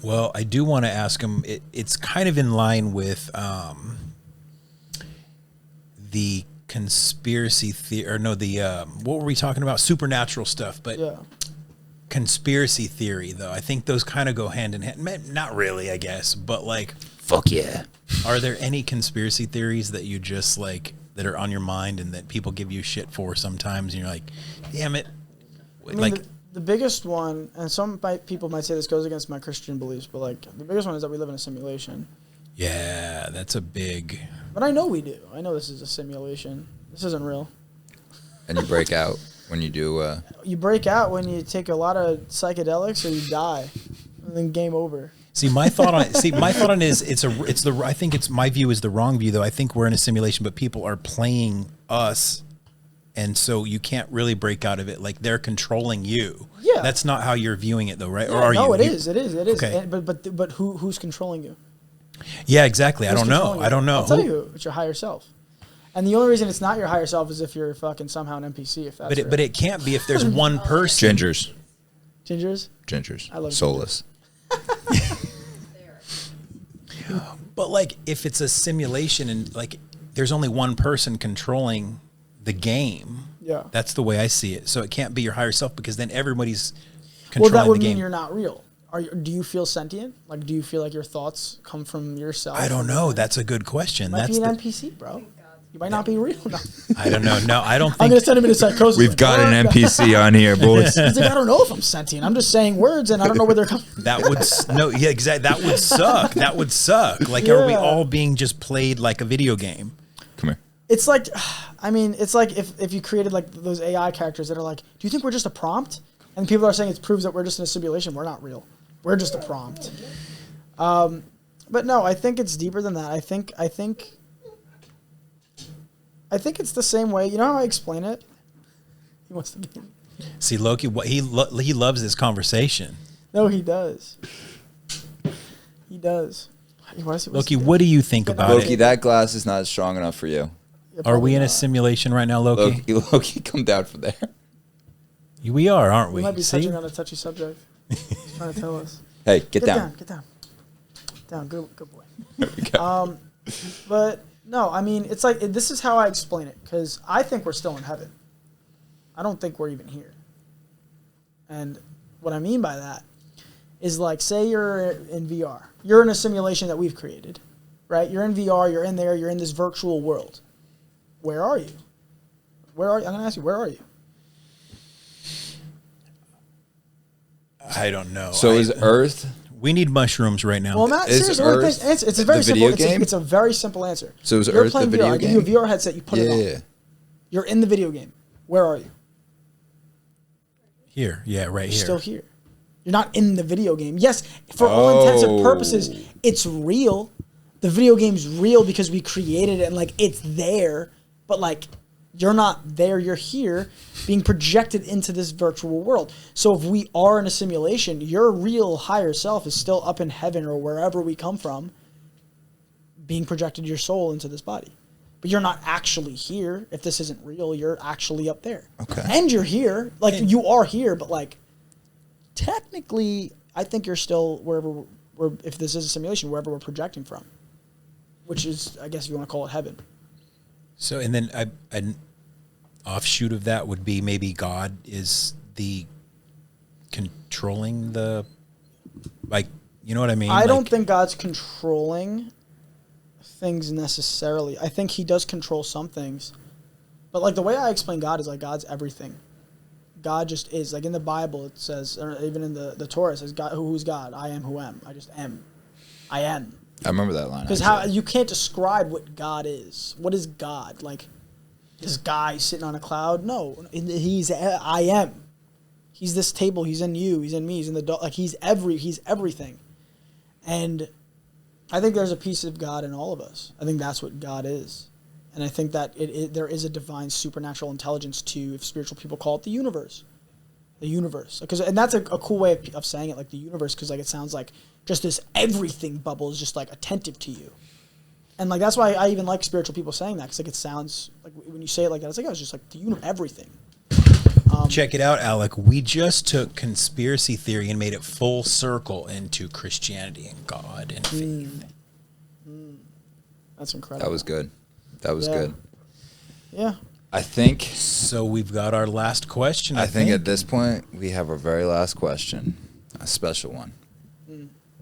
Well, I do want to ask him. It's kind of in line with the conspiracy theory, or no, the what were we talking about? Supernatural stuff, but Yeah. conspiracy theory, though. I think those kind of go hand in hand. Not really, I guess, but like, Fuck yeah. are there any conspiracy theories that you just like that are on your mind and that people give you shit for sometimes, and you're like, damn it, I mean, the biggest one, and people might say this goes against my Christian beliefs, but like the biggest one is that we live in a simulation. yeah, that's a big. But I know we do. I know this is a simulation. This isn't real. And you break out when you do. You break out when you take a lot of psychedelics or you die, and then game over. See, my thought on it is I think it's my view is the wrong view, though. I think we're in a simulation, but people are playing us, and so you can't really break out of it. Like they're controlling you. Yeah. That's not how you're viewing it, though, right? Yeah, or are no, you? it is. It is. Okay. And, but who's controlling you? Yeah, exactly. I Who's don't know. controlling you? I don't know. I'll tell you, it's your higher self. And the only reason it's not your higher self is if you're fucking somehow an NPC. If that's But it can't be if there's one person. Gingers. Gingers. I love Soulless. But like, if it's a simulation and like there's only one person controlling the game, Yeah. that's the way I see it. So it can't be your higher self because then everybody's Well, controlling that would the mean game. you're not real. Do you feel sentient? Like, do you feel like your thoughts come from yourself? I don't know. That's a good question. You might That's be an the, NPC, bro. You might not be real. No. I don't know. No, I don't I'm think. gonna send him into psychosis. We've got an NPC on here, boys. He's like, I don't know if I'm sentient. I'm just saying words, and I don't know where they're coming. That would no, yeah, exactly. That would suck. That would suck. Like, are we Yeah. all being just played like a video game? Come here. It's like, I mean, it's like if you created like those AI characters that are like, do you think we're just a prompt? And people are saying it proves that we're just in a simulation. We're not real. We're just a prompt. But no, I think it's deeper than that. I think it's the same way. You know how I explain it? He wants to be. See, Loki, what he loves this conversation. No, he does. He does. Loki, what do you think about Loki, it? that glass is not strong enough for you. Are we in a simulation right now, Loki? Loki, come down from there. We are, aren't We we? might be See? touching on a touchy subject. He's trying to tell us. Hey, get down. Get down. Good boy. There we go. But no, I mean, it's like this is how I explain it because I think we're still in heaven. I don't think we're even here. And what I mean by that is like, say you're in VR. You're in a simulation that we've created, right? You're in VR, you're in there, you're in this virtual world. Where are you? Where are you? I'm going to ask you, where are you? I don't know. So is Earth... We need mushrooms right now. Well, not seriously. It's a very simple game. It's a very simple answer. So is You're Earth the playing video VR. I game? give you a VR headset. You put it on. You're in the video game. Where are you? Here. Yeah, right You're here. still here. You're not in the video game. Yes, for all intents and purposes, it's real. The video game's real because we created it and like it's there. But like you're not there. You're here, being projected into this virtual world. So if we are in a simulation, your real higher self is still up in heaven or wherever we come from, being projected your soul into this body. But you're not actually here. If this isn't real, you're actually up there. Okay. And you're here. Like, you are here, but, like, technically, I think you're still wherever if this is a simulation, wherever we're projecting from. Which is, I guess you want to call it heaven. So, and then an offshoot of that would be maybe God is the controlling the, like, you know what I mean? I don't think God's controlling things necessarily. I think he does control some things. But, like, the way I explain God is, like, God's everything. God just is. Like, in the Bible, it says, or even in the Torah, it says, God, who's God? I am who am. I just am. I am. I remember that line. Because how you can't describe what God is. What is God? Like, this guy sitting on a cloud? No. I am. He's this table. He's in you. He's in me. He's in the dog. Like, he's everything. And I think there's a piece of God in all of us. I think that's what God is. And I think that there is a divine supernatural intelligence to, if spiritual people call it, the universe. The universe. And that's a cool way of saying it, like the universe, because like it sounds like just this everything bubble is just like attentive to you. And like that's why I even like spiritual people saying that, because like it sounds like when you say it like that, it's like, oh, it's just like the universe, everything. Check it out, Alec. We just took conspiracy theory and made it full circle into Christianity and God and faith. That's incredible. That was good. That was good. Yeah. I think. So we've got our last question. I think at this point we have our very last question, a special one.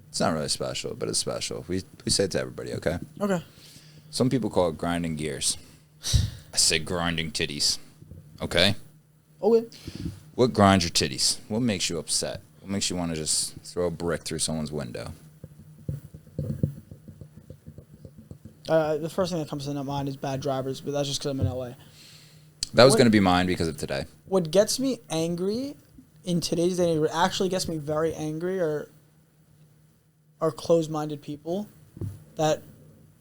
It's not really special, but it's special. We say it to everybody, okay? Okay. Some people call it grinding gears. I say grinding titties. Okay? Okay. What grinds your titties? What makes you upset? What makes you want to just throw a brick through someone's window? The first thing that comes to mind is bad drivers, but that's just because I'm in LA. That was going to be mine because of today. What gets me angry in today's day, what actually gets me very angry are closed-minded people that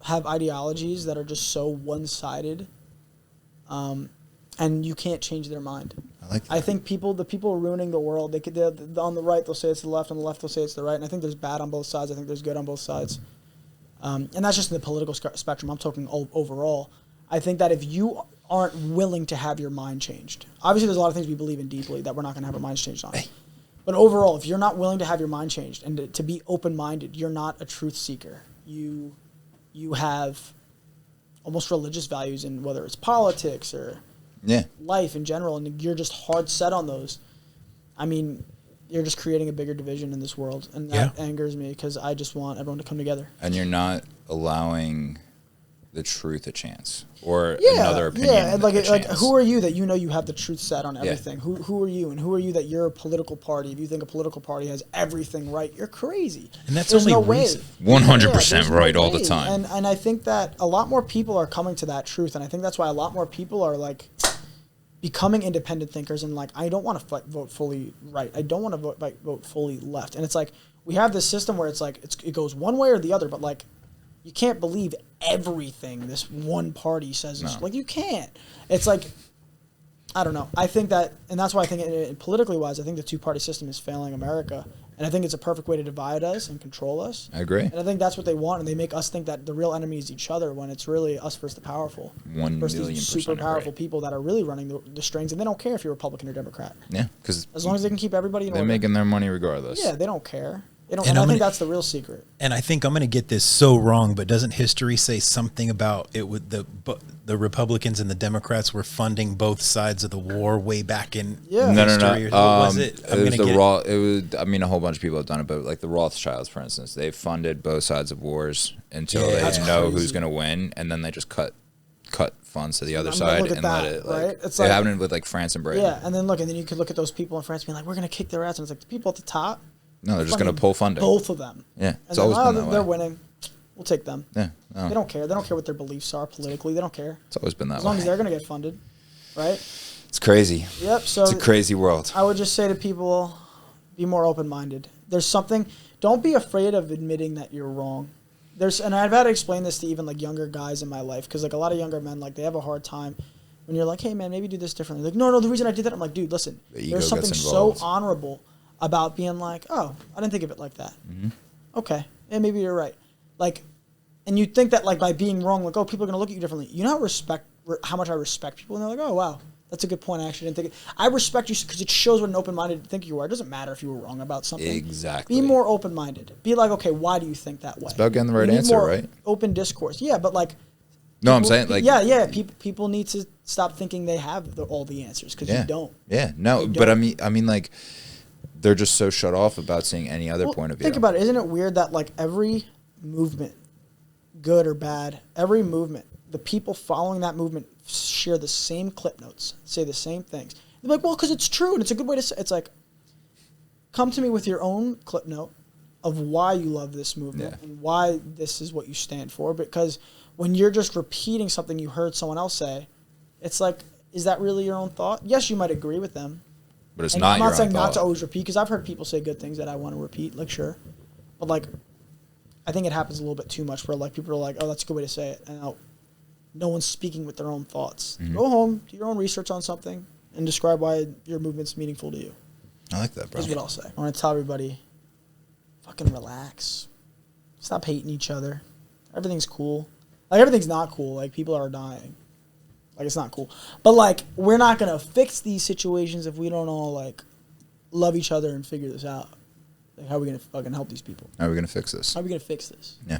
have ideologies that are just so one-sided, and you can't change their mind. I like that. I think the people ruining the world, they're on the right, they'll say it's the left, on the left, they'll say it's the right, and I think there's bad on both sides. I think there's good on both sides. And that's just in the political spectrum. I'm talking overall. I think that if you aren't willing to have your mind changed, obviously there's a lot of things we believe in deeply that we're not going to have our minds changed on. But overall, if you're not willing to have your mind changed and to be open-minded, you're not a truth seeker. You have almost religious values in whether it's politics or life in general, and you're just hard set on those. I mean, you're just creating a bigger division in this world, and that angers me because I just want everyone to come together. And you're not allowing the truth a chance or another opinion. Yeah, and like who are you that you know you have the truth set on everything? Yeah. Who are you, and who are you that you're a political party? If you think a political party has everything right, you're crazy. And that's there's only no reason. 100% right all the time. And I think that a lot more people are coming to that truth, and I think that's why a lot more people are like becoming independent thinkers and like, I don't want to vote fully right. I don't want to vote fully left. And it's like we have this system where it's like it goes one way or the other, but like you can't believe everything this one party says. No. Like you can't. It's like, I don't know. I think that, and that's why I think politically wise, I think the two-party system is failing America. And I think it's a perfect way to divide us and control us. I agree. And I think that's what they want, and they make us think that the real enemy is each other when it's really us versus the powerful. 1 versus million these percent super powerful agree. people that are really running the strings, and they don't care if you're Republican or Democrat. Yeah, because as long as they can keep everybody in they're order. making their money regardless. Yeah, they don't care. And I think that's the real secret. And I think I'm going to get this so wrong, but doesn't history say something about it with the Republicans and the Democrats were funding both sides of the war way back in history? No. What was it? It was I mean, a whole bunch of people have done it, but like the Rothschilds, for instance, they funded both sides of wars until they know who's going to win, and then they just cut funds to the other side and let it. Like, right? It's happening with like France and Britain. Yeah, and then you could look at those people in France being like, we're going to kick their ass, and it's like the people at the top. No, they're just going to pull funding. Both of them. Yeah, it's always been that way. They're winning. We'll take them. Yeah. No. They don't care. They don't care what their beliefs are politically. They don't care. It's always been that way. As long as they're going to get funded, right? It's crazy. Yep. So it's a crazy world. I would just say to people, be more open-minded. There's something. Don't be afraid of admitting that you're wrong. And I've had to explain this to even like younger guys in my life, because like a lot of younger men, like they have a hard time when you're like, hey man, maybe do this differently. Like, no, the reason I did that, I'm like, dude, listen, there's something so honorable about being like, oh, I didn't think of it like that. Mm-hmm. Okay, and maybe you're right. Like, and you think that like by being wrong, like, oh, people are gonna look at you differently. You know how much I respect people, and they're like, oh wow, that's a good point. I actually didn't think it. I respect you because it shows what an open-minded thinker you are. It doesn't matter if you were wrong about something. Exactly. Be more open-minded. Be like, okay, why do you think that way? It's about getting the right answer, right? Open discourse. Yeah, but like. No, I'm saying like. Yeah. People need to stop thinking they have all the answers, because you don't. Yeah. No, but I mean like. They're just so shut off about seeing any other point of view. Think about it. Isn't it weird that like every movement, good or bad, every movement, the people following that movement share the same clip notes, say the same things. They're like, well, because it's true, and it's a good way to say. It's like, come to me with your own clip note of why you love this movement and why this is what you stand for. Because when you're just repeating something you heard someone else say, it's like, is that really your own thought? Yes, you might agree with them. But it's not your own thought. I'm not saying not to always repeat, because I've heard people say good things that I want to repeat, like sure. But like, I think it happens a little bit too much where like people are like, oh, that's a good way to say it. And no one's speaking with their own thoughts. Mm-hmm. Go home, do your own research on something, and describe why your movement's meaningful to you. I like that, bro. That's what I'll say. I want to tell everybody, fucking relax. Stop hating each other. Everything's cool. Like, everything's not cool. Like, people are dying. Like, it's not cool. But, like, we're not going to fix these situations if we don't all, like, love each other and figure this out. Like, how are we going to fucking help these people? How are we going to fix this? How are we going to fix this? Yeah.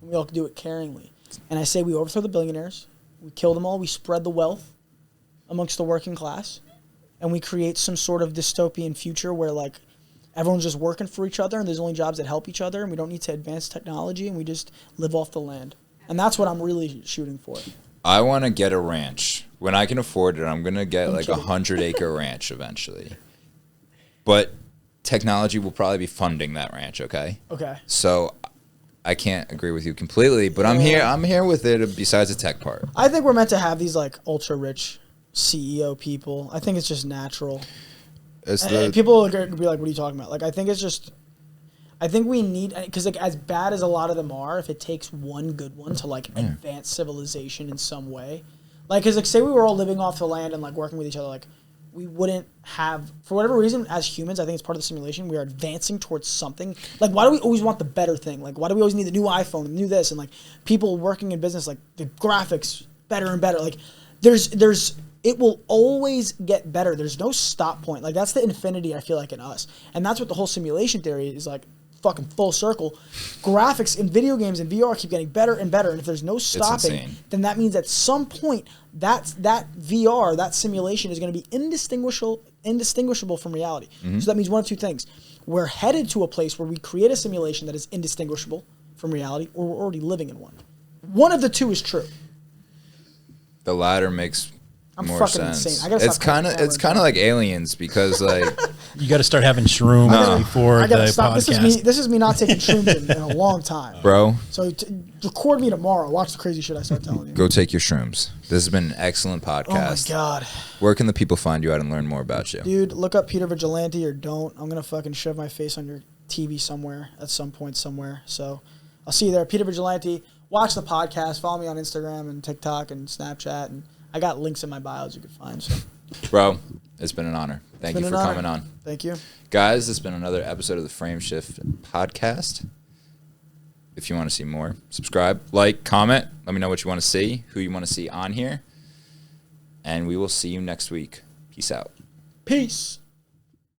And we all do it caringly. And I say we overthrow the billionaires. We kill them all. We spread the wealth amongst the working class. And we create some sort of dystopian future where, like, everyone's just working for each other and there's only jobs that help each other and we don't need to advance technology and we just live off the land. And that's what I'm really shooting for. I want to get a ranch. When I can afford it, I'm going to get like a 100-acre ranch eventually. But technology will probably be funding that ranch, okay? Okay. So I can't agree with you completely, but I'm here with it besides the tech part. I think we're meant to have these like ultra-rich CEO people. I think it's just natural. People are going to be like, what are you talking about? Like, I think it's just... I think we need, because like as bad as a lot of them are, if it takes one good one to like advance civilization in some way, like because like say we were all living off the land and like working with each other, like we wouldn't have, for whatever reason, as humans, I think it's part of the simulation, we are advancing towards something. Like, why do we always want the better thing? Like, why do we always need the new iPhone, the new this, and like people working in business, like the graphics better and better. Like, it will always get better. There's no stop point. Like, that's the infinity I feel like in us, and that's what the whole simulation theory is like. Fucking full circle. Graphics in video games and VR keep getting better and better, and if there's no stopping, then that means at some point that VR, that simulation is going to be indistinguishable from reality. Mm-hmm. So that means one of two things: we're headed to a place where we create a simulation that is indistinguishable from reality, or we're already living in one. One of the two is true. The latter makes more fucking sense. insane. I gotta it's kind of like Aliens because like you got to start having shrooms before I gotta the stop. podcast. This is me not taking shrooms in a long time, bro. So record me tomorrow. Watch the crazy shit I start telling you. Go take your shrooms. This has been an excellent podcast. Oh my god. Where can the people find you out and learn more about you? Dude, look up Peter Vigilante or don't. I'm gonna fucking shove my face on your TV somewhere at some point somewhere. So I'll see you there, Peter Vigilante. Watch the podcast. Follow me on Instagram and TikTok and Snapchat, and I got links in my bios you can find. So. Bro, it's been an honor. Thank you for coming on. Thank you. Guys, this has been another episode of the Frame Shift Podcast. If you want to see more, subscribe, like, comment. Let me know what you want to see, who you want to see on here. And we will see you next week. Peace out. Peace.